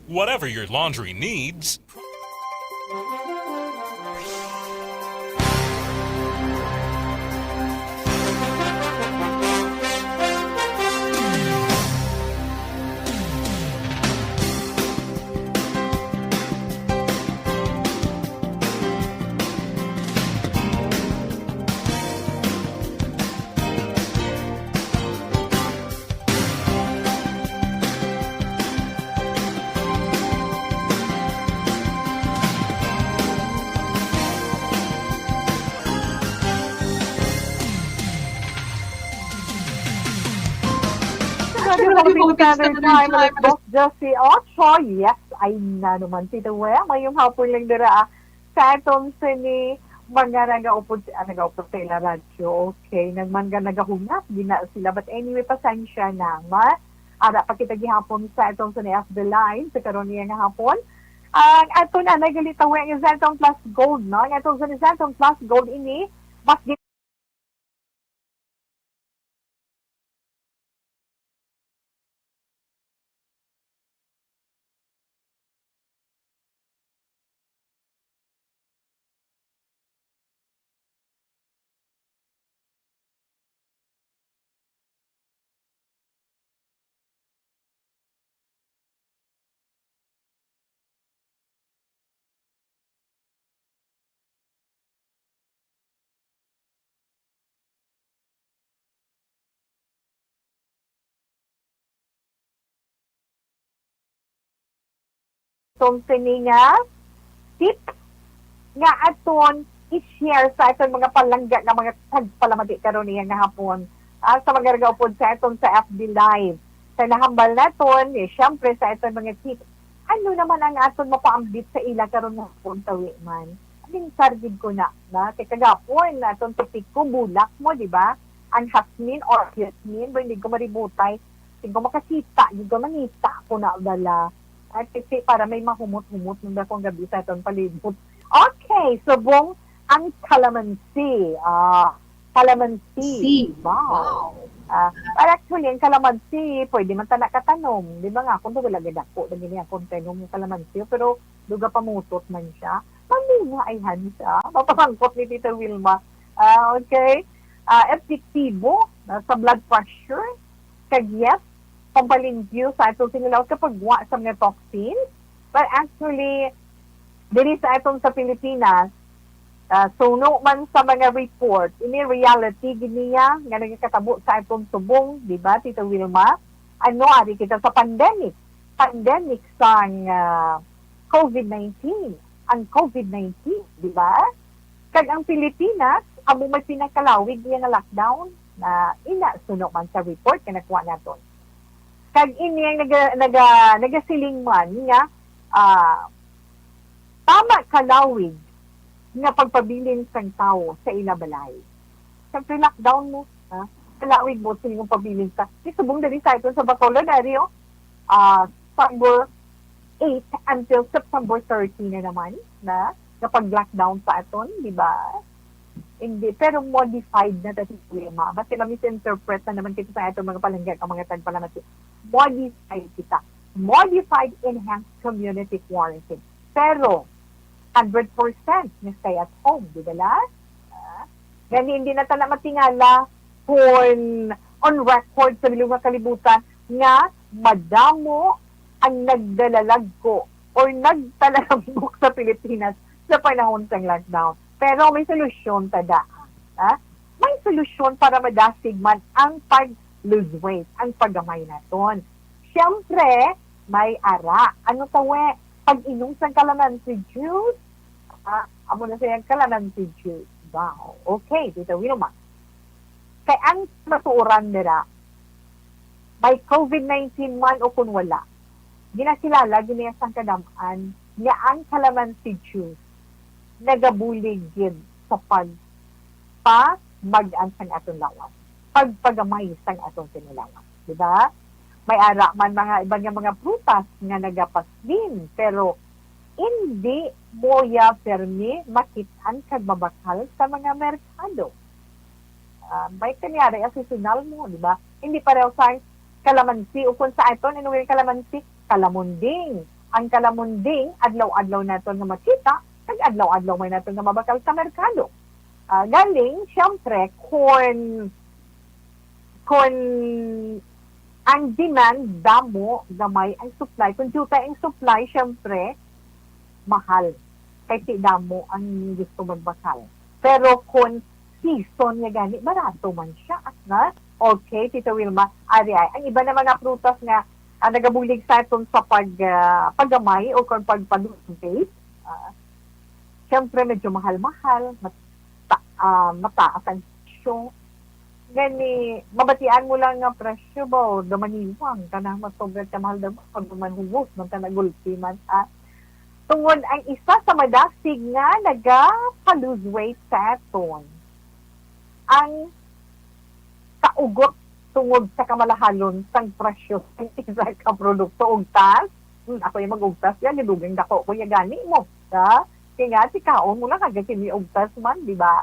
Speaker 8: Whatever your laundry needs.
Speaker 2: Philippine Standard Time, like Boss Josie Ocho. Yes, ay na naman Tito Well. Mayong hapon lang dira sa itong sini mga nagaupod sa ila radyo. Okay, nagahunap, di na sila. But anyway, pasensya na. Ara pa kita gihapon sa itong sini FB Line, sa karon niya nga hapon. Ang ato na nagalitaw ang Zetong Plus Gold, no? Ang atong sini Zetong Plus Gold ini, mas itong nga tip nga aton i-share sa itong mga palangga nga mga tagpalamati karon niya nga hapon sa mga ragaupod sa itong sa FB Live. Sa nahambal naton, syempre sa itong mga tip, ano naman ang aton mapaambit sa ila karon nga hapon tawi man. Aling sargid ko na kay kagapon na itong topik ko, bulak mo, di ba? Ang hasmin or yasmin, hindi ko maributay, hindi ko makasita, hindi ko manita ko na dala. At para may mahumot-humot nung akong gabi sa itong palibot. Okay, subong ang calamansi. Calamansi. Wow. But actually, ang calamansi, pwede man tanak katanom. Di ba nga, kung wala gadako, naging niya kung tanom yung calamansi, pero duga pamutot man siya. Paminga ay siya. Papamangkot ni Tita Wilma. Okay. Epektibo sa blood pressure. Kagyet, pampalimpyo sa itong sinilaw kapag wa sa mga toxins. But actually, diri sa itong sa Pilipinas, suno man sa mga report, ini reality giniya nga nagkatabo sa itong subong, di ba, Tita Wilma? Ano, ari kita sa pandemic sa COVID-19. Ang COVID-19, di ba? Kag ang Pilipinas, amo may pinakalawig niya nga lockdown na ina suno man sa report nga nakuha naton. Kag ini ang nagasiling man nga tama kalawig nga pagpabilin sang tao sa ila balay. Sa lockdown mo, ha? kalawig mo sa inyong pabiling sa subong dali sa ito sa Bacolod area, September 8 until September 30 na naman na kapag lockdown sa aton, di ba? Hindi, pero modified na dati problema. Basta na misinterpret na naman kita sa ito mga palangga, ang mga tagpalamati. Modified kita. Modified enhanced community quarantine. Pero, 100% na stay at home, di ba la? Gani hindi na tala matingala kung on record sa mga kalibutan nga madamo ang nagdalalagko or nagtalalambok sa Pilipinas sa panahon ng lockdown. Pero may solusyon tada. May solusyon para madasig man ang pag-lose weight, ang paggamay naton. Siyempre, may ara. Ano tawe? Pag-inom sa calamansi juice. Amo na sayang calamansi juice. Wow. Okay, Tita Wilma. Kaya ang matuuran nila, may COVID-19 man o kung wala, ginakilala, ginayasang kadamaan, nga ang calamansi juice nagabulig yun sa mag-an sang atong lawas. Pagpagamay sang atong sinilawas. Diba? May ara man mga ibang mga prutas nga nagapaslim, pero hindi mo ya permi makitaan kag mabakal sa mga merkado. May kanyari seasonal mo, di ba? Hindi pareho sa kalamansi o kung sa aton, ano yung kalamansi? Kalamunding. Ang kalamunding, adlaw-adlaw naton nga makita, kag adlaw-adlaw may naton nga mabakal sa merkado. Galing, siyempre, kung ang demand, damo, gamay, ang supply. Kung juta ang supply, siyempre, mahal. Kasi damo ang gusto magbakal. Pero kung season niya gani, barato man siya. Na? Okay, Tita Wilma, ari ay. Ang iba na mga prutas nga nagabulig sa itong sa paggamay o kung pagpadulong siyempre medyo mahal-mahal, mataas ang presyo. Gani, mabatian mo lang nga presyo ba o damaniwang ka na masobret ka mahal daw pag manhubos, man ka nagulpi man. Tungod ang isa sa madasig nga nagpa-lose weight sa aton. Ang kaugot tungod sa kamalahalon sang presyo ng isa ka produkto og tas. Ako yung mag-ugtas yan, nilugang dako ko yung gani mo. Kaya nga, si kaon mo lang kagakini ugtas man, di ba?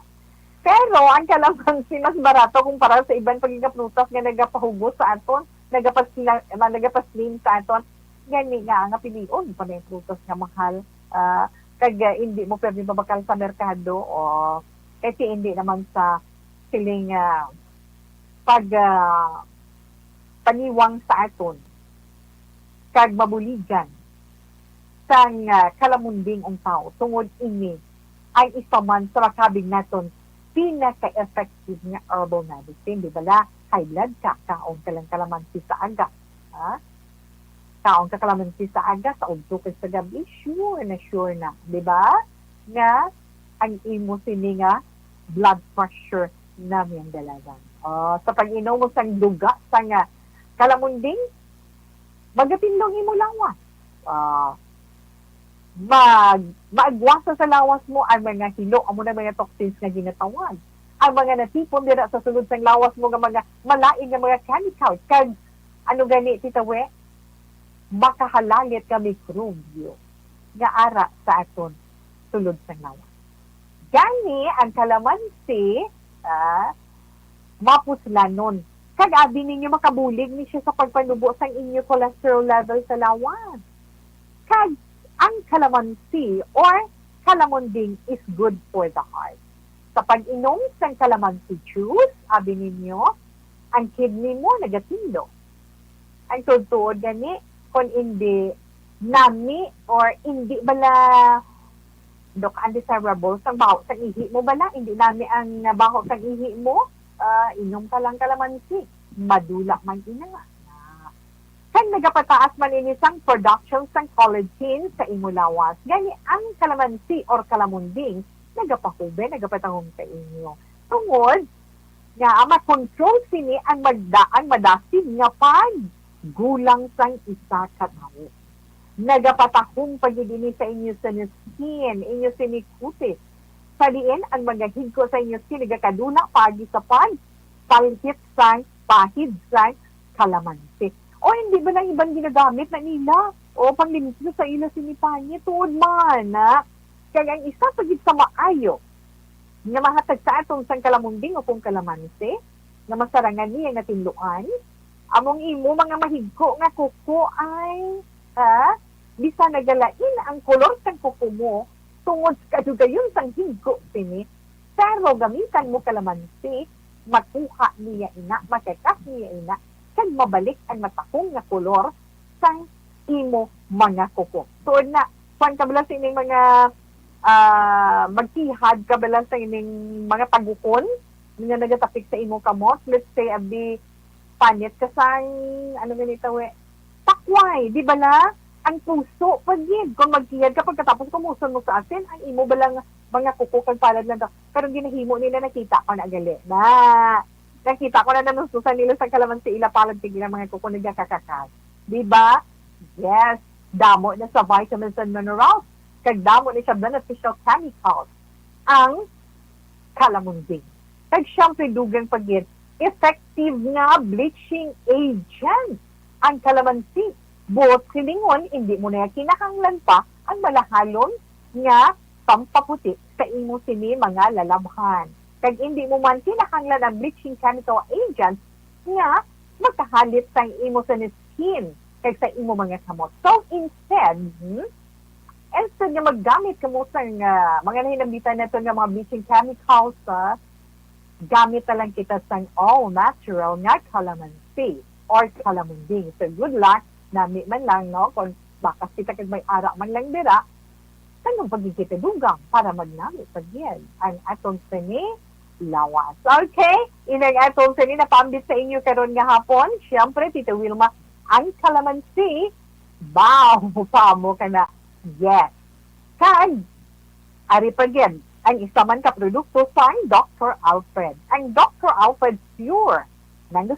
Speaker 2: Pero ang kalamansi mas barato kumpara sa ibang pagigaprutas nga nagapahugos sa aton, nagapaslim sa aton. Gani nga nga pilion pa na yung prutas nga mahal. Kag hindi mo pwede babakal sa merkado o kasi hindi naman sa siling paniwang sa aton kag mabuligan sang kalamunding ang tao tungod ini ay isa man sa makabig naton pinaka-effective nga herbal medicine, di ba la? High blood ka, kaong kalang kalamansi sa aga. Kaong ka kalamansi sa aga, sa ugto ka sa gabi, sure na, di ba? Nga, ang imo sini nga blood pressure namin dalagan. Sa pag-inom mo sang duga, sang kalamunding, magatindong imo lawas. Maagwasa sa lawas mo ang mga hilo, amo na mga toxins nga ginatawag. Ang mga natipon dira sa sulod sang lawas mo nga mga malain nga mga chemicals. Kag ano gani Tita We, makahalalit ka mikrobyo nga ara sa aton sulod sang lawas. Gani ang kalamansi mapuslanon. Kag abi ninyo makabulig ni siya sa pagpanubo sang inyo cholesterol level sa lawas. Kag ang kalamansi or kalamunding is good for the heart. Sa pag-inom sa kalamansi juice, abi ninyo, ang kidney mo negatibo. Ang tutuod gani, kung hindi nami or hindi bala undesirable sang baho sang ihi mo bala, hindi nami ang baho sang ihi mo, inom ka lang kalamansi. Madula man ina nga. Kag nagapataas man ini sang production sang collagen sa imo lawas. Gani ang kalamansi or kalamunding nagapahube, nagapatangom sa inyo. Tungod nga ma-control sini ang madasig nga pag gulang sang isa ka tawo. Nagapatahong pagidini sa inyo sa skin, inyo sinikutis. Saliin ang mga higko sa inyo skin, nagakadula pagi sa pag palhit sang, pahid sang, kalamansi. O hindi ba lang ibang ginagamit na nila? O panglinis na sa ila sinipanya, tuod man, ha? Kaya ang isa pagit sa maayo, nga mahatag sa atong sang kalamunding o kung kalamansi, na masarangan niya nga tinluan, among imo mga mahigko nga kuko ay, bisa nagalain ang kolor sang kuko mo, tungod sa kadugayon sang higko sini, pero gamitan mo kalamansi, makuha niya ina, makakas niya ina, kag mabalik ang matakong nga kolor sang imo mga kuko. Tuod na, kung kabala sa ining mga magtihad kabala sa ining mga tagukon nga nagatapik sa imo kamot, let's say abdi panit ka sang ano ganito takway, di ba na? Ang puso pagid kung magtihad kapag katapos kumuson mo sa asin, ang imo balang mga kuko kag palad lang pero ginahimo nila nakita ko na gali na nakita ko na nanususan nila sa kalamansi ila palad tigil mga kuko nagkakakas, di ba? Yes, damo na sa vitamins and minerals, kag damo na siya beneficial chemicals ang kalamundi. Kag siyempre dugang pagit, effective nga bleaching agent ang kalamansi. Buot silingon, hindi mo na kinahanglan pa ang malahalon nga pampaputi sa imo sini mga lalabhan. Kag hindi mo man kinahanglan ang bleaching chemical agent nga magkahalit sa imo sa skin kag sa imo mga kamot. So instead nga maggamit ka mo sa mga nahinambitan na ito nga mga bleaching chemicals, gamit na lang kita sa all natural nga calamansi or calamunding. So good luck, nami man lang, no? Kung bakas kita kag may ara man lang dira, tanong pagkikita dugang para magnamit pagyan ang atong sini lawas. Okay? Inang atong sini na pambit sa inyo karon nga hapon. Siyempre, Tita Wilma, ang kalamansi, bao pa mo ka na. Yes. Kag, ari pagyan, ang isa man ka produkto sa Dr. Alfred. Ang Dr. Alfred Pure. Nang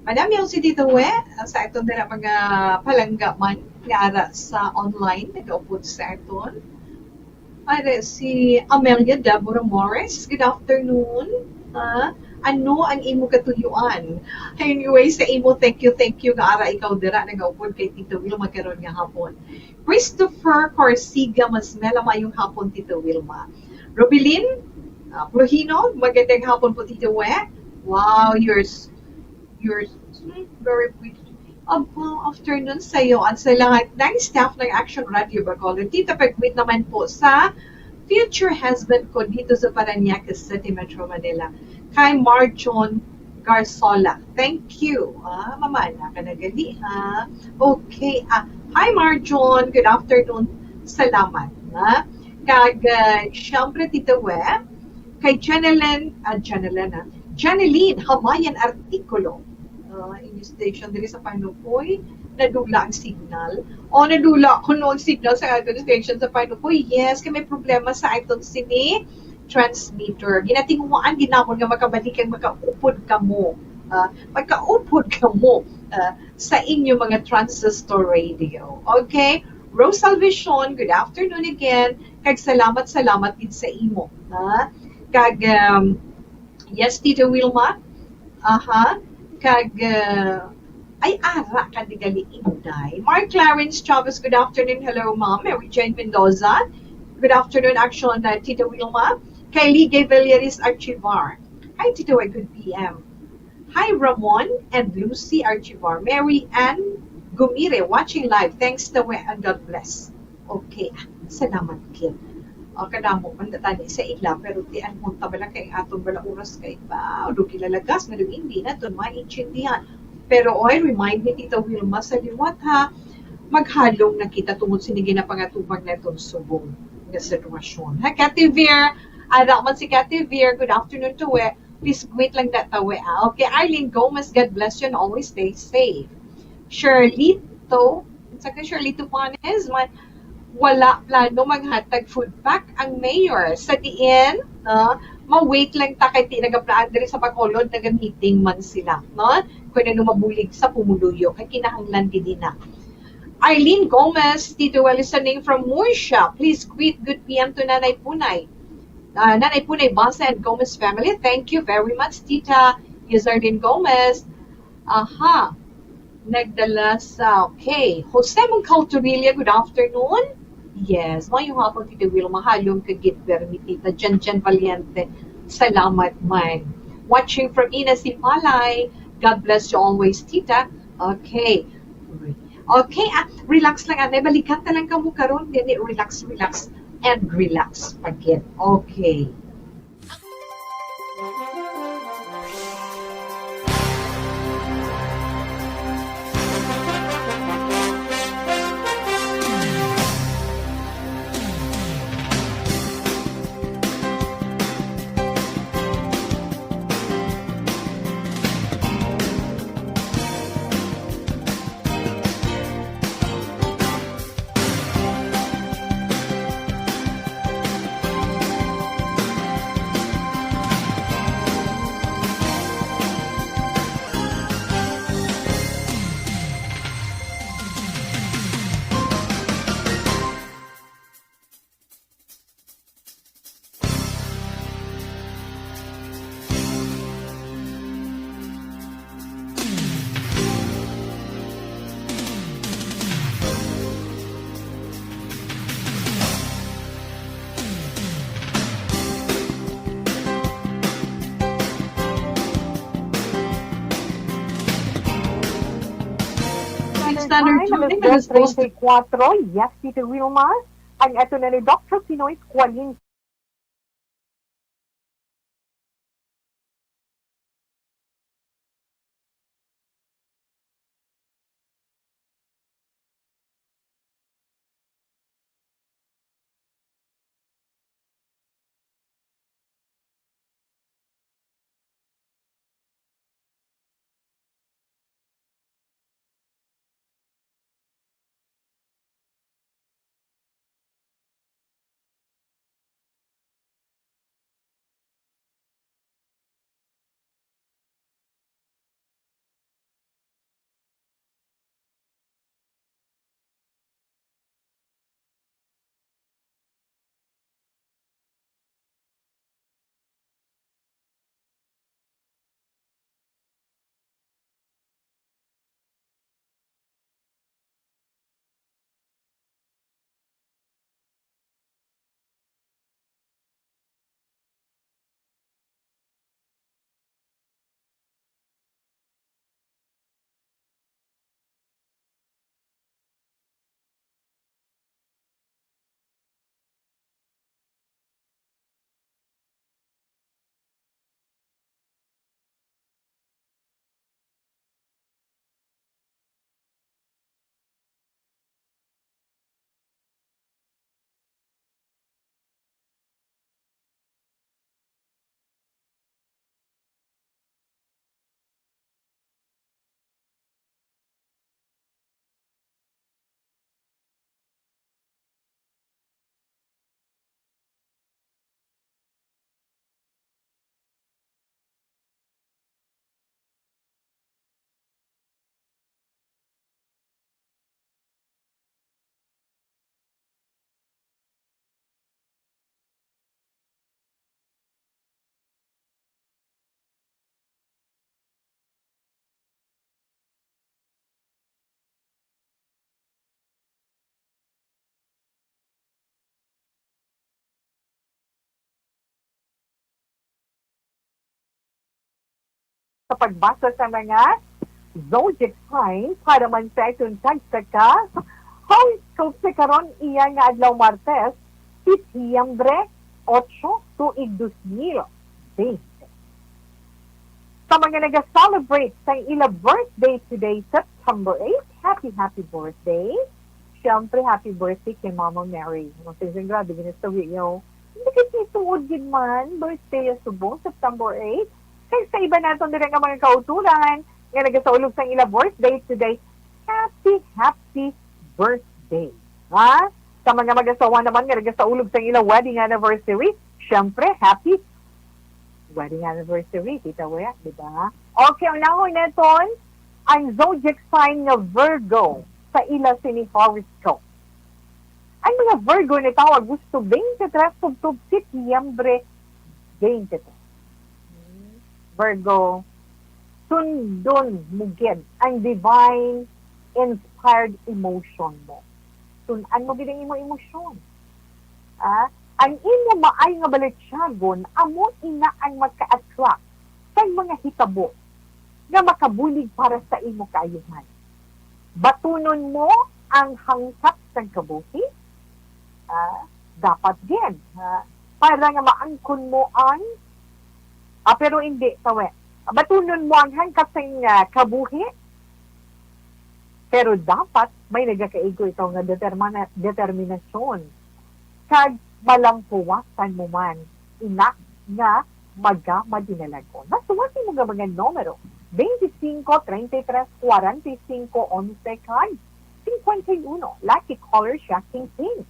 Speaker 6: Madami yung si Tito We, sa ito na mga palangga man, nga ara sa online, nag-upod sa ito. Para si Amelia Deborah Morris, good afternoon. Ano ang imo katuyuan? Anyway, sa imo, thank you nga ara ikaw dira nag-upod kay Tito Will magkaroon nga hapon. Christopher Corsiga, mas mela mayong hapon, Tito Wilma. Robilin Brujino, magandang hapon po, Tito We. Wow, you're very pretty. Afternoon sa iyo at sa lahat ng staff ng Action Radio Bacolod. Tita Pagwit naman po sa future husband ko dito sa Parañaque City, Metro Manila. Kay Marjon Garzola. Thank you. Mama, nakanagali ha. Okay. Hi Marjon. Good afternoon. Salamat. Kag, syempre Tita We, Kay Janeline Hamayan Artikulo. Inyong station diri sa Panupoy, nadula ang signal. O nadula ko noong signal sa aton station sa Panupoy. Yes, kay may problema sa aton sini transmitter. Ginatinguan ginamon nga makabalik kang makaupod ka mo. Magkaupod ka mo sa inyo mga transistor radio. Okay? Rose Salvation, good afternoon again. Kag salamat din sa imo. Kag yes, Tita Wilma. Kag ay ara ka di gali inday. Mark Clarence Chavez, good afternoon. Hello, Ma'am. Mary Jane Mendoza. Good afternoon, action, Tita Wilma. Kay Ligay Villeris Archivar. Hi, Tita Way, good PM. Hi, Ramon and Lucy Archivar. Mary Ann Gumire, watching live. Thanks, Tawe, and God bless. Okay, salamat, Kim. Kadamo man tani sa ila, pero di an mo tabala kay atong bala oras kay ba, do kilalagas, nga hindi na ton maintindihan. Pero oy, remind me, Tita Wilma, sa liwat ha, maghalong nakita tungod sinigi na pangatubag na itong subong na sitwasyon. Ha, Cathy Veer, ada man si Cathy Veer, good afternoon to we. Please wait lang that tawe. Okay, Arlene Gomez, God bless you and always stay safe. Shirlito, saka Shirlito Panes, wala plano maghatag food pack ang mayor. Sa diin, ma-wait lang ta kay ti nagaplaan diri sa Bacolod, naga-meeting man sila. No? Kung ano mabulig sa pumuluyo, kay kinahanglan din na. Arlene Gomez, Tito Well listening from Murcia. Please greet good PM to Nanay Punay. Nanay Punay, Basa and Gomez family. Thank you very much, Tita Arlene Gomez. Nagdala sa, okay. Jose Moncaltorilla, good afternoon. Yes, mayong hapon, Tita Will, mahalong kagit vermi, Tita Jan Valiente. Salamat man. Watching from Ina Sipalay. God bless you always, Tita. Okay. Okay, relax lang. Balikan talang ka mo karon. Relax, and relax again. Okay. Standard
Speaker 2: Time,
Speaker 6: Tuning,
Speaker 2: alas 10:34. Yes, Tita Wilma. Ang ito na ni Dr. Pinoy Qualin sa pagbasa sa mga zodiac signs para man sa itong tagsaka. Horoscope sa karon iya nga adlaw Martes, Disyembre 8 tuig 2020. Sa mga nag-celebrate sa ila birthday today, September 8, happy birthday. Siyempre, happy birthday kay Mama Mary. Masising grabe, ginasawi nyo. Hindi kasi tuod din man, birthday ya subong, September 8. Kaya sa iba natin din ang mga kauturan, nga nagasaulog sa ila birthday today, happy birthday. Ha? Sa mga mag-asawa naman, nga nagasaulog sa ila wedding anniversary, siyempre, happy wedding anniversary, Tita Wea, di ba? Okay, unahon neton, ang zodiac sign ng Virgo sa ila sini horoscope. Ang mga Virgo na tawag gusto 23 tubtub Setyembre 23. Virgo, sundon mugid ang divine inspired emotion mo. Sunan mo gid ang imo emosyon. Ang imo maay nga balitsyagon, amo ina ang magka-attract sa mga hitabo nga makabulig para sa imo kaayuhan. Batunon mo ang hangkap sa kabuhi, dapat din. Para nga maangkon mo ang, pero hindi, tawe. Batunon mo ang hangkap sa kabuhi, pero dapat may nagakaigo ito nga determinasyon. Kag malampuwasan mo man ina nga madinalagon. Nasuwasin mo nga mga numero 25, 33, 45, 11, kag 51. Lucky color siya, King.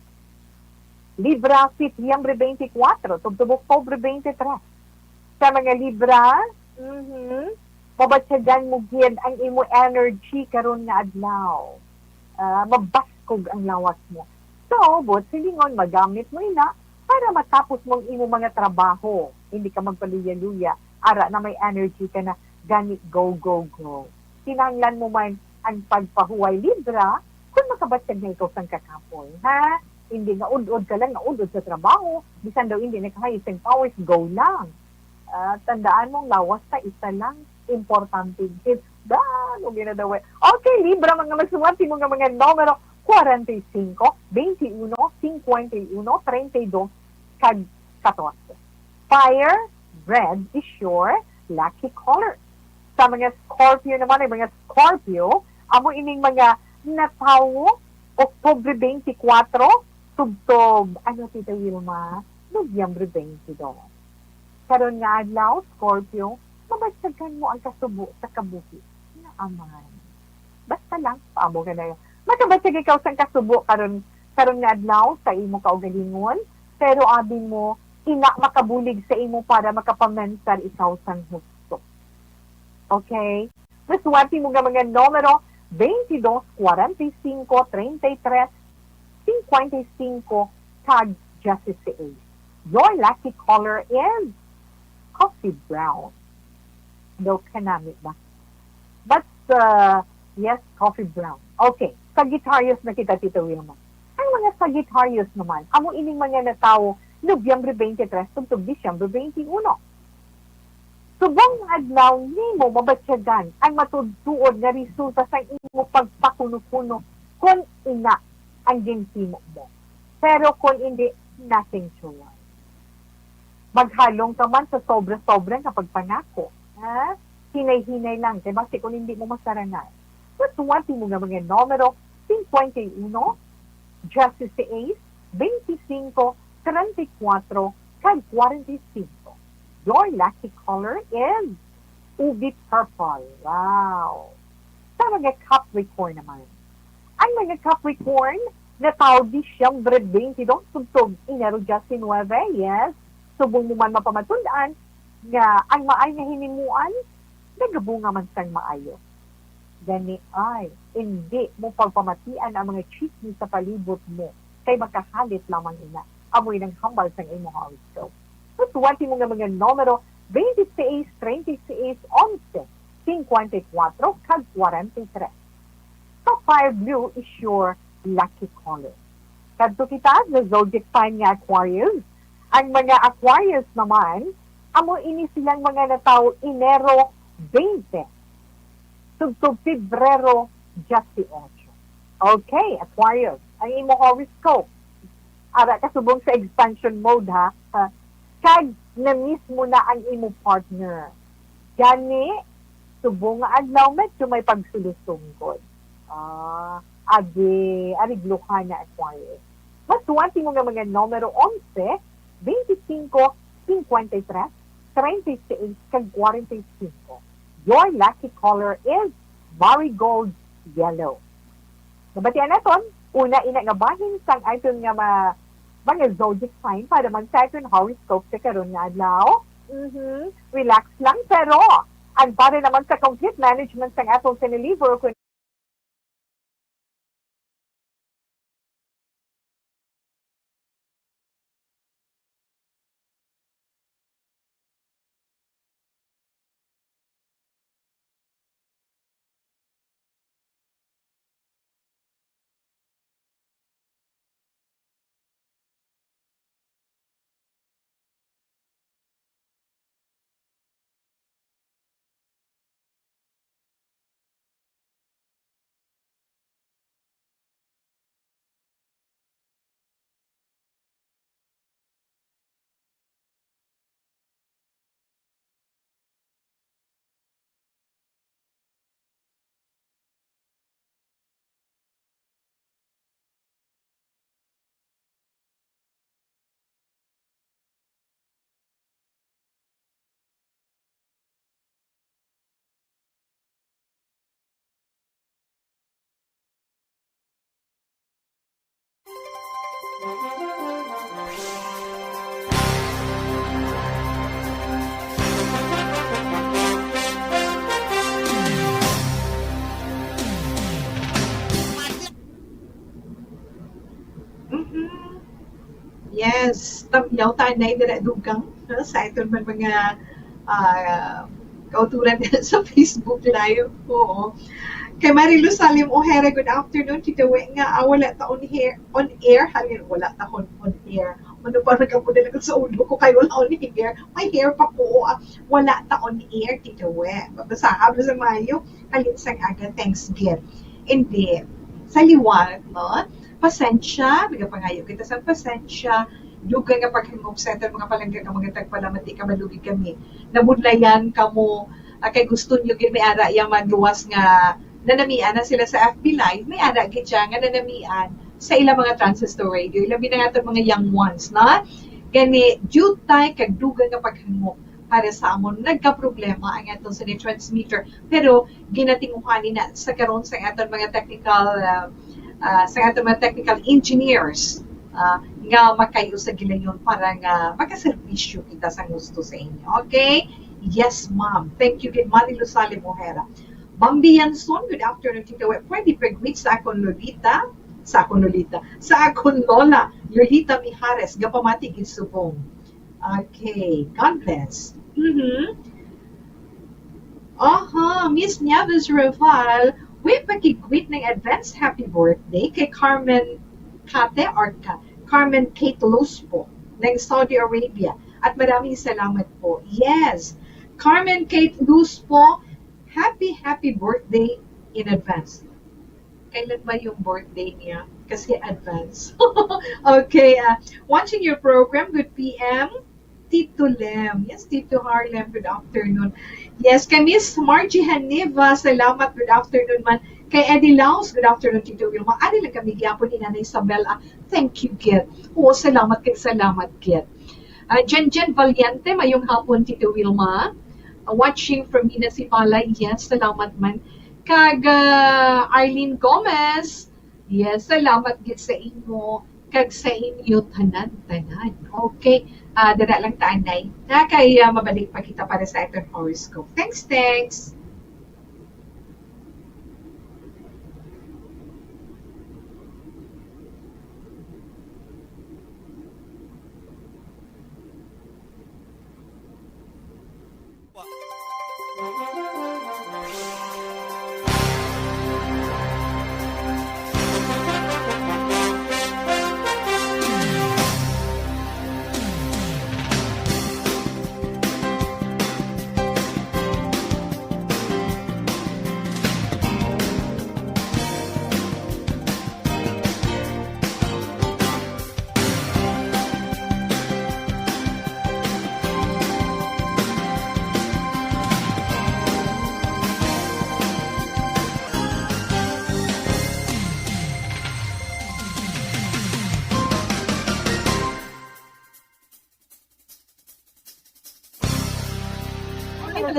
Speaker 2: Libra, Setyembre 24, tubtub Oktubre 23. Sa mga Libra, mabatsagan mo gid ang imo energy karon nga adlaw. Mabaskog ang lawas mo. So, but silingon, magamit mo ina para matapos mong imo mga trabaho. Hindi ka magpaluya-luya. Ara na may energy ka na gani, go. Kinanglan mo man ang pagpahuway Libra kung makabatsag na ikaw sang kakapoy. Ha? Hindi nga ud-ud ka lang, naudod sa trabaho. Bisan daw hindi nakahayos ang powers, go lang. Tandaan mong lawas sa isa lang. Importante. Okay, Libra, mga magsuwati mo nga mga numero 45, 21, 51, 32, kag 14. Fire, red is your lucky color. Sa mga Scorpio naman, ay mga Scorpio, amo ining mga natawo, Oktubre 24, tubtob, Tita Wilma, Nobyembre 22. Karon nga adlaw, Scorpio, mabagsagan mo ang kasubo sa kabuhi na aman. Basta lang, paamo ka na yun. Makabatsag ikaw sang kasubo karon nga adlaw sa imo kaugalingon, pero abi mo ina makabulig sa imo para makapamensar ikaw sang husto. Okay? Maswerte mo nga mga numero 22, 45, 33, 55, tag Justice A. Your lucky color is coffee brown. No, kanamit ba? But, yes, coffee brown. Okay. Sagittarius na kita, Tito Wilma. Ang mga Sagittarius naman, amo ining mga natao Nobyembre 23 tungtong Disyembre 21. Subong adlaw nimo mabatyagan ang matudtuod nga resulta sa imo pagpakuno-kuno kung ina ang ginhimo mo. Pero kung hindi, nothing to worry. Maghalong ka man sa sobra-sobra nga pagpangako. Hinay-hinay lang, diba? Kasi kung hindi mo masarangan. Matuwati mo nga mga numero 51, Justice Ace, 25, 34, kag 45. Your lucky color is ubi purple. Wow! Sa mga Capricorn naman. Ang mga Capricorn na tao Disyembre 22, tugtog Enero 19, yes, subong mo man mapamatundaan nga ang maay nga hinimuan, nagabunga man sang maayo. Gani ay, hindi mo pagpamatian ang mga chismis sa palibot mo kay makahalit lamang ina. Amoy ng hambal sang imo horoscope. So, tuwati mo nga mga numero 26, 36, 11, 54, kag 43. Sapphire blue is your lucky color. Kadto kita, the zodiac sign nga Aquarius. Ang mga Aquarius naman, amo ini silang mga nataw Enero 20. Tugtog Pebrero 18. Okay, Aquarius. Ang imo horoscope. Ara kasubong sa expansion mode ha. Kag na mismo na ang imo partner. Gani, subong nga adlaw medyo may pagsulusungkod. Arigluha na Aquarius. Masuwati mo nga mga numero 11, 25, 53, 36, kag 45. Your lucky color is marigold yellow. Nabatian naton, una ina nga bahin sang aton nga mga zodiac sign para man sa aton horoscope sa karon nga adlaw. Relax lang pero ang para naman sa complete management sang atong sinilibro kung
Speaker 6: Yes, tamyaw tayo na dugang sa ito man mga kauturan sa Facebook Live po. Kay Marilu Salim O'Hara, good afternoon. Tita We nga, wala ta on air. Halin, wala ta on air. Ano pa nagkapo na sa ulo ko kayo wala on air. May hair pa po. Wala ta on air, Tita We. Babasahan sa Mayo. Halin sang aga, thanks God. Hindi. Sa liwanag, no? Pasensya, nagapangayo kita sa pasensya, duga nga paghingog sa mga palangga ka mga tagpalamati ka malugi kami. Nabudlayan ka mo, kay gusto nyo gid may ara yung magluwas nga nanamian na sila sa FB Live, may ara gid siya nga nanamian sa ilang mga transistor radio, ilabi na nga mga young ones, na? Gani, jutay kag duga nga paghingog para sa amon nagka-problema ang atong sa transmitter, pero ginatinguhan na sa karon sa atong mga technical engineers nga makayo sa gilayon para nga makaservisyo kita sa gusto sa inyo. Okay? Yes, ma'am. Thank you, Marilu Salim O'Hara. Ma'am Bianson, good afternoon, Tita We. Pwede pag-greet sa akong Lolita, sa akong Lola, Lolita Mijares, gapamati gisubong. Okay, God bless. Miss Nieves Raval, we pakigwit ng advance happy birthday kay Carmen Kate Lospo ng Saudi Arabia. At maraming salamat po. Yes, Carmen Kate Lospo, happy birthday in advance. Kailan ba yung birthday niya? Kasi advance. Okay, watching your program, good PM. Tito Lem. Yes, Tito Harlem, good afternoon. Yes, kay Miss Margie Haniva, salamat, good afternoon man. Kay Eddie Laos, good afternoon, Tito Wilma. Ano lang kami gyapon ni Nanay Isabel. Thank you, Kit. Oo, salamat, Kit. Jen Valiente, mayong hapon, Tito Wilma. Watching from Municipalay, yes, salamat man. Kag Arlene Gomez, yes, salamat gid sa inyo. Kag sa inyo tanan. Okay, dada lang taanay. Na kay mabalik pa kita para sa itong horoscope. Thanks.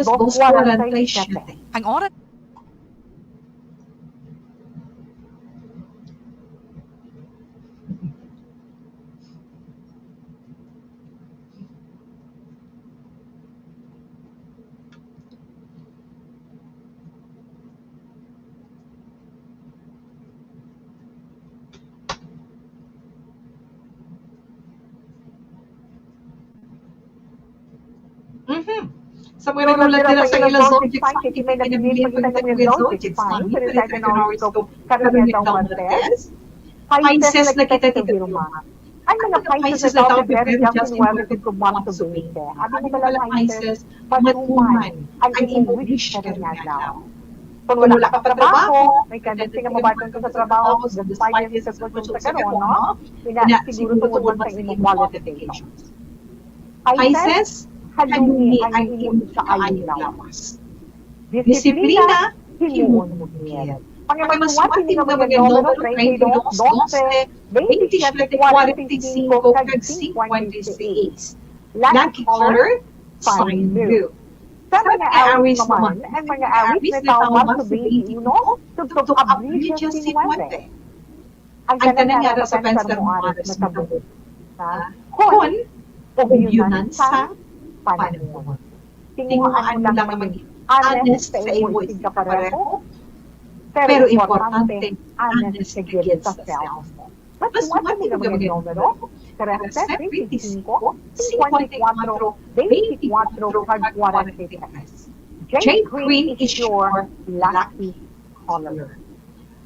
Speaker 6: 2:47.
Speaker 7: Ang oras
Speaker 6: Sa mga naglatira sa ilang zodiac sign, hindi may nabibili pag ng zodiac sign, pero sa akin horoscope, karoon daw Martes. Pisces na kita Vilma. Ang mga Pisces na tao very just in weather could want to be there. Abi mo pala Pisces, matuman, ang English ka nga daw. Kung wala ka pa trabaho, may tendency ka mabatang ka sa trabaho, despite yung sa sa karoon, no? Siguro tungkol sa inyong qualifications. Pisces, halungi ang iyong sa ayong lawas. Disiplina, himuon mo niya. Pangmaswat, hindi ka mga numero, 32, 12, 27, 45, kag 56. Lucky color, sign blue. Sa mga awis naman, ang mga awis na tawag sa 21, tugtog oblivious si Muerte. Ang kanang nga sa pensa mo aras na tabuhin. Kon, pagiyunan sa panahon. Tinguhaan mo lang na maging honest sa imo isig kapareho, pero importante, honest sa gilid sa self. Mas mati ka mga numero, 13, 25, 54, 24, kag 43. Jade green is your lucky color.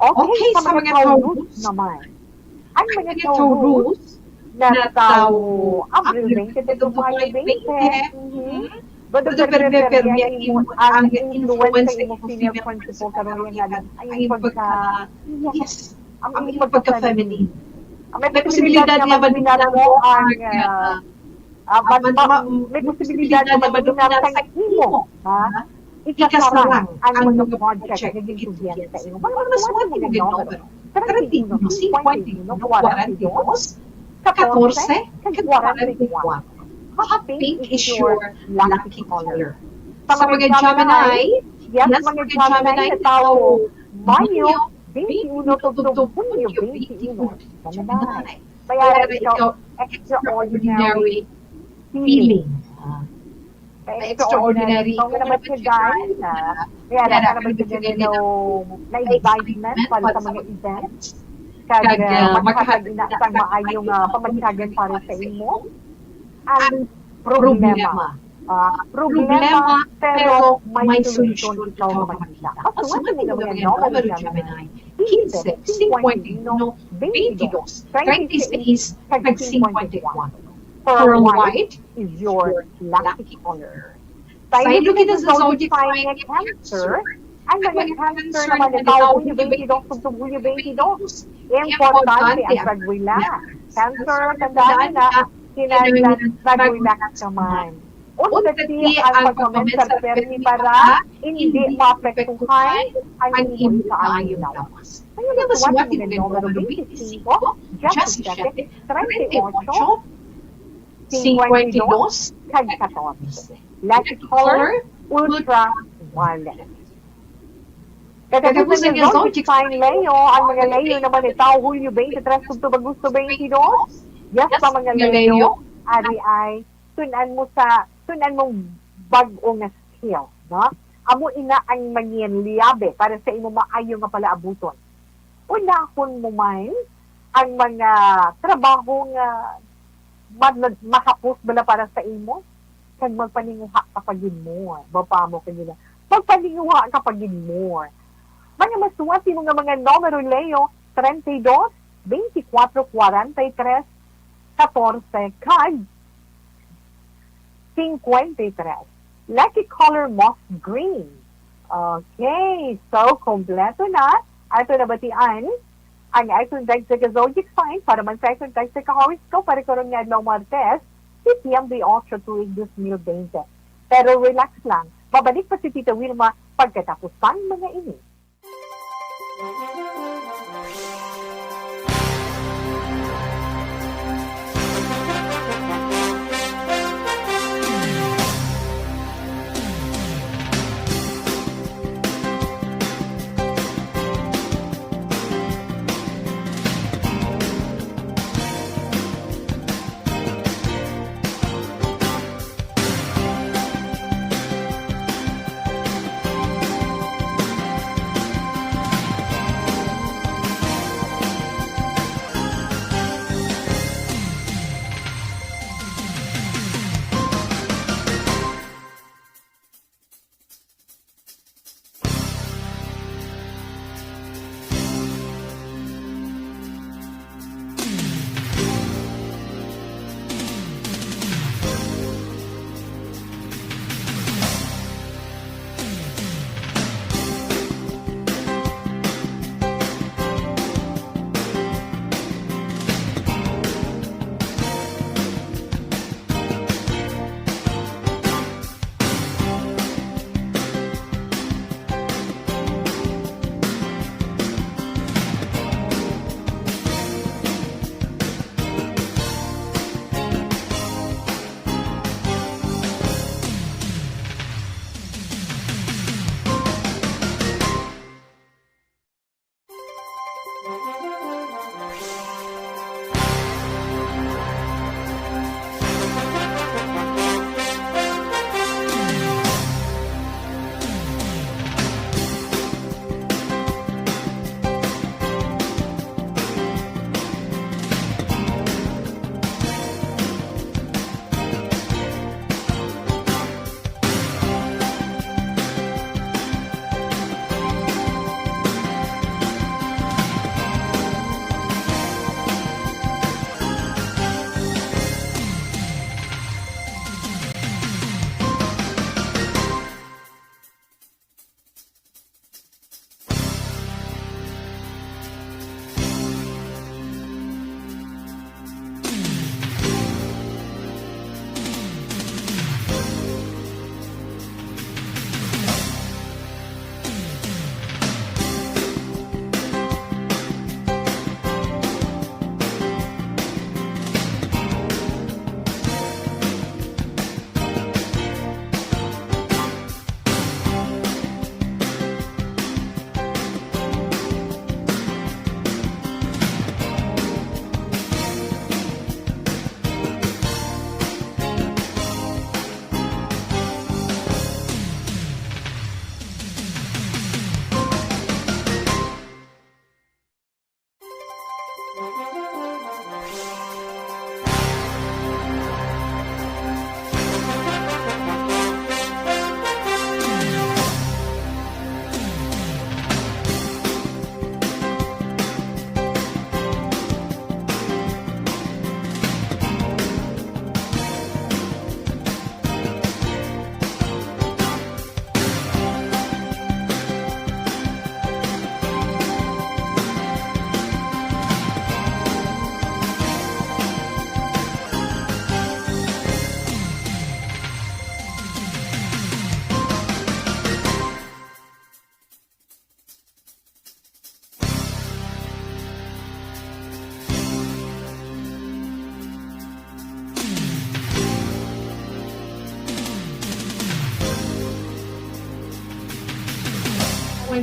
Speaker 6: Okay, sa mga Taurus naman. Ang mga Taurus, na tao Abril 20 to Mayo 20. Pero ang influence sa imong female principle karon nga ay ang pagka-feminine. May posibilidad na madumina mo ang may posibilidad na madumina sa imo, ha? Ikasarang ang mga project na ginugyan sa imo. Mas mo mo ginawa. Pero hindi no 50 no 42 14, kag 44. Hot pink is your lucky color. Sa mga Gemini, yes, mga Gemini na tao, Mayo, 21 to Junyo, 21. Gemini. Kaya ikaw, extraordinary feeling. Extraordinary. Ikaw naman siya guys, kaya naman siya na-excitement para sa mga events. Kag maghatag na isang maayong pamagsagan para sa imo. Ang problema. Problema, pero may solusyon ikaw na makita. At sumunod na mga numero Gemini, 15, 50, 22, 36, kag 54. Pearl white is your lucky color. Tayo dito sa zodiac sign ng Cancer, ang mga Cancer naman na tao, Hulyo 22, tugtog Hulyo 22. Importante ang pag-relax. Cancer, tandaan na, kinailan pag-relax naman. Unti ang pag-comment sa permi para hindi maapektuhan ang inyong kaayong lawas. Ngayon, maswat yung numero 25, 17, 38, 52, kag 14. Lucky color, ultra violet. Katapos ng zodiac sign Leo, ang mga Leo naman itaw, Hulyo 23, tugtog Agosto 22. Yes, pa mga Leo, ari ay tunan mong bag-o nga skill, no? Amo ina ang mangyayari para sa imo maayo nga pala abuton. Unahon mo man ang mga trabaho nga makapos bala para sa imo, kag magpaninguha kapag mo, bapa mo kanila. Magpaninguha kapag mo. Mga masuwa si mga numero Leo, 32, 24, 43, 14, kag 53. Lucky color moss green. Okay, so kompleto na. Ato na batian ang aton dagsa ka zodiac sign para man sa aton dagsa ka horoscope para karon nga adlaw Martes, September 8 tuig 2020. Pero relax lang. Babalik pa si Tita Wilma pagkatapos pang mga ini.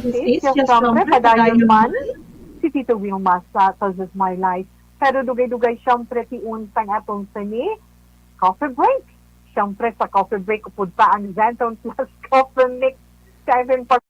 Speaker 2: 26, just syempre, padayon man, si Tito Wilma sa This Is My Life. Pero dugay-dugay syempre, ti unsang atong sini, coffee break. Syempre, sa coffee break, upod pa ang Zenton Plus Coffee Mix 7 pa.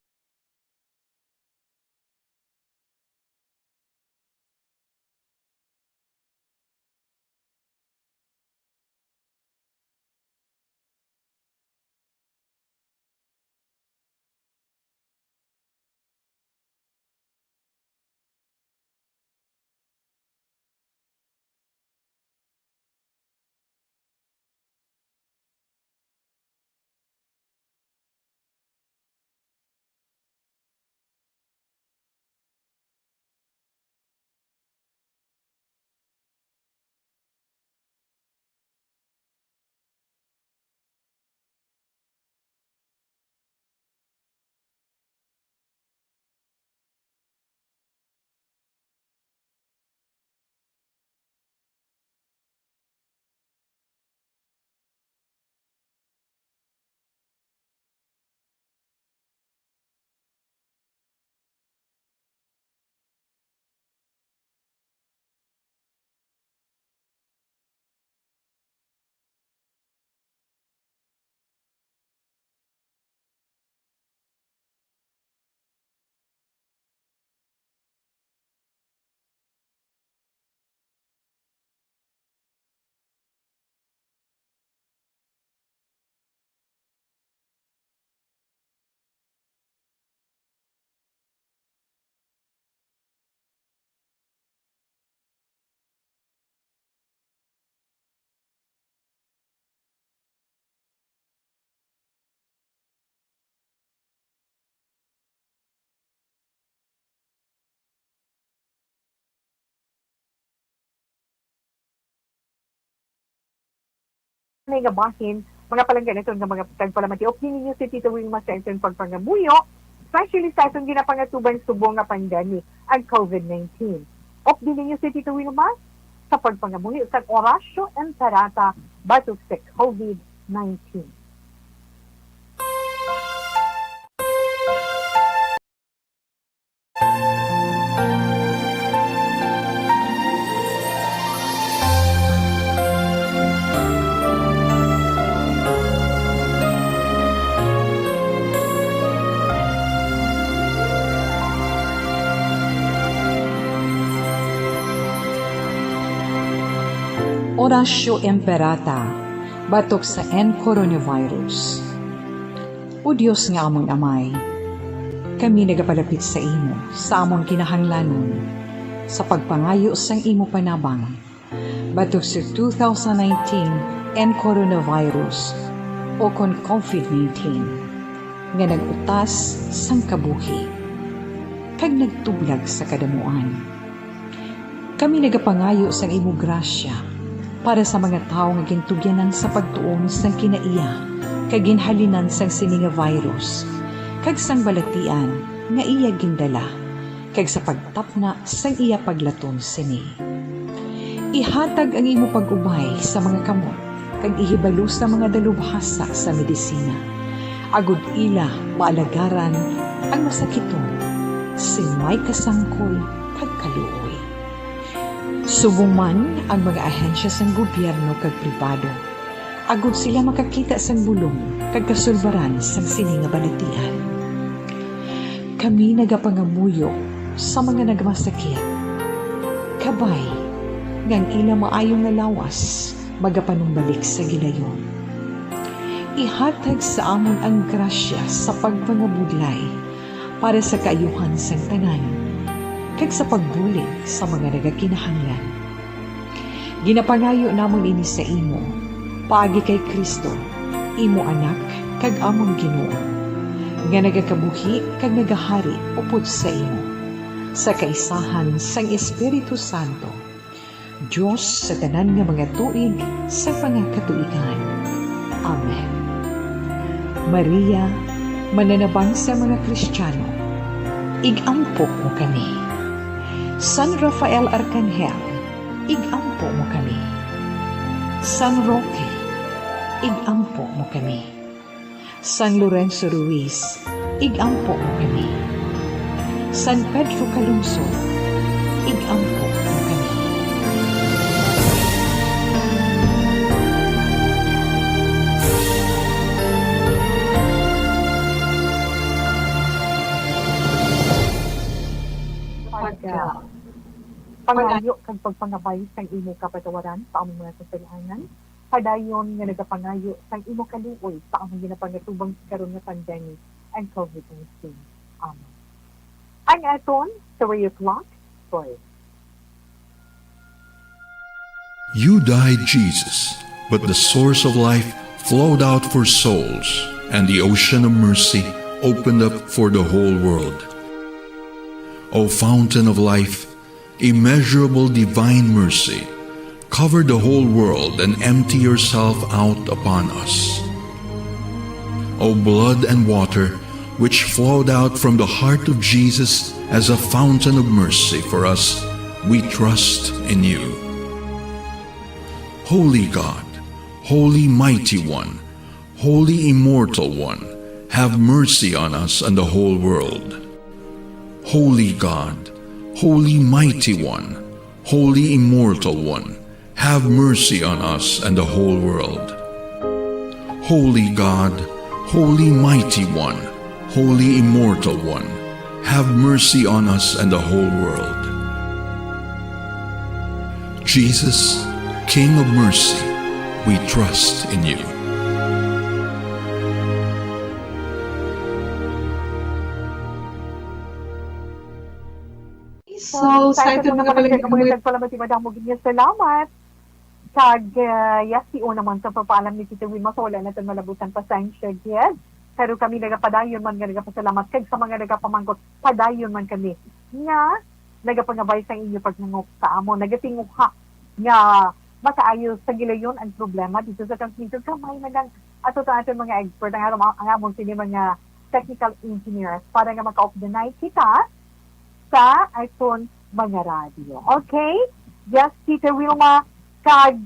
Speaker 2: May gabahin, mga palanggan ito nga mga tagpalamati. Opinion niyo si Tito Wilma sa itong pagpangamuyo, especially sa itong ginapangatuban subong nga pandemic, ang COVID-19. Opinion niyo si Tito Wilma sa pagpangamuyo sa Orasyo Emperata batok sa COVID-19.
Speaker 9: Orasyo Emperata, batok sa coronavirus. O Diyos nga among amay, kami nagapalapit sa imo, sa among kinahanglanon, sa pagpangayo sang imo panabang, batok sa 2019 coronavirus o kon COVID-19, nga nagutas sang kabuhi, kag nagtublag sa kadamuan. Kami nagapangayo sang imo grasya, para sa mga tao nga gintugyanan sa pagtuon sang kinaiya kag ginhalinan sang sini nga virus kag sang balatian nga iya gindala kag sa pagtapna sang iya paglaton sini. Ihatag ang imo pag-ubay sa mga kamot kag ihibalo sa mga dalubhasa sa medisina. Agud ila maalagaran ang masakiton si may kasangkol kag kaluoy. Subong man ang mga ahensya sang gobyerno kag pribado, agud sila makakita sang bulong kag kasulbaran sang sini nga balatian. Kami nagapangamuyo sa mga nagmasakit, kabay ngang ila maayong nga lawas magapanumbalik sa gilayon. Ihatag sa amon ang grasya sa pagpangabudlay para sa kaayuhan sang tanan kag sa pagbulig sa mga nagakinahanglan. Ginapangayo namon ini sa imo, paagi kay Kristo, imo anak kag among Ginoo, nga nagakabuhi kag nagahari upod sa imo, sa kaisahan sang Espiritu Santo, Diyos sa tanan nga mga tuig sa pangakatuigan. Amen. Maria, mananabang sa mga Kristiyano, igampo mo kami. San Rafael Arcangel, igampo mo kami. San Roque, igampo mo kami. San Lorenzo Ruiz, igampo mo kami. San Pedro Calungsod, igampo mo kami.
Speaker 2: Pangayo kag pagpangabay sang imo kapatawaran sa among mga kasalanan, padayon nga nagapangayo sang imo kaluoy sa among ginapangatubang karon nga pandemic and COVID-19. Amen. Ang aton 3 o'clock story.
Speaker 10: You died, Jesus, but the source of life flowed out for souls, and the ocean of mercy opened up for the whole world. O fountain of life, immeasurable divine mercy, cover the whole world and empty yourself out upon us. O blood and water, which flowed out from the heart of Jesus as a fountain of mercy for us, we trust in you. Holy God, Holy Mighty One, Holy Immortal One, have mercy on us and the whole world. Holy God, Holy Mighty One, Holy Immortal One, have mercy on us and the whole world. Holy God, Holy Mighty One, Holy Immortal One, have mercy on us and the whole world. Jesus, King of mercy, we trust in you.
Speaker 6: So, sa ito mga
Speaker 2: mga nagpalamati madang mo ganyan salamat. Kag yasi o naman sa papaalam ni Tita Wilma sa wala natin malabutan pa sa yes. Pero kami nagapadayon man nga nagapasalamat kag sa mga nagapamangkot padayon man kami nga nagapangabay sa inyo pag nangok sa amon nagatingog ha nga makaayos sa gilayon ang problema dito sa transmitter kamay man ato ta aton mga expert ang amon sini mga technical engineers para nga maka-off the night kita sa aton mga radio. Okay? Yes, Tita Wilma, kag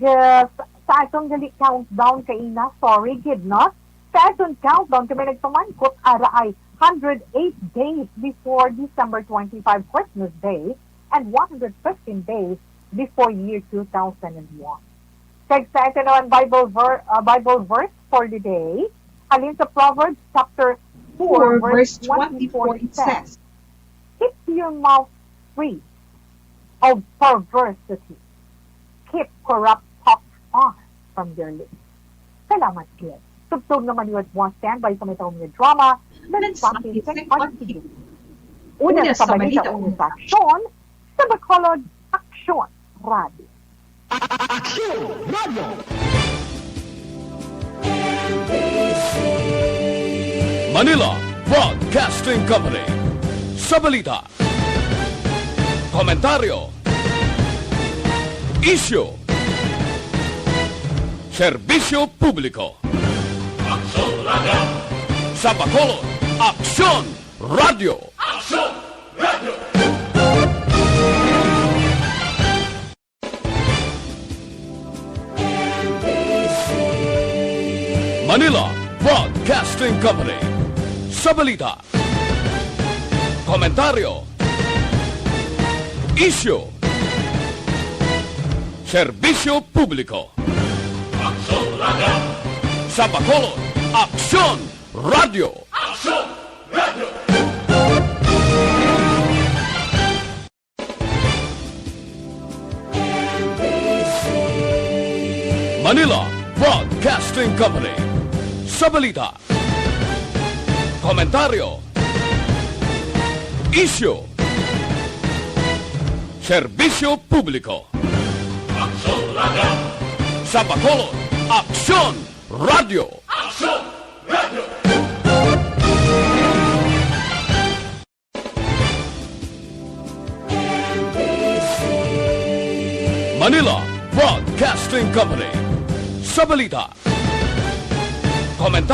Speaker 2: sa aton gali countdown kay ina, sorry, gid, no? Sa aton countdown, kami nagpamangkot, ara ay 108 days before December 25 Christmas Day and 115 days before year 2001. Kag sa aton naman Bible verse for the day, alin sa Proverbs chapter 4, verse 24, it says, keep your mouth free of perversity. Keep corrupt talk far from your lips. Salamat, kid. Tugtog naman yung one standby sa may taong mga drama na nagsakit sa pagkikinig. Una sa balita, una sa aksyon, sa Bacolod Aksyon Radio.
Speaker 5: Aksyon Radio! Manila Broadcasting Company. Sa balita, komentaryo, isyu, serbisyo publiko. Aksyon Radio! Sa Bacolod, Aksyon Radio! Aksyon Radio! Manila Broadcasting Company. Sa balita, komentaryo, isyu, serbisyo publiko. Aksyon Radio! Sa Bacolod, Aksyon Radio! Aksyon Radio! Manila Broadcasting Company. Sa balita, komentaryo, isyu, serbisyo publiko. Aksyon Radio! Sa Bacolod, Aksyon Radio! Aksyon Radio! Manila Broadcasting Company. Sa balita, komentaryo,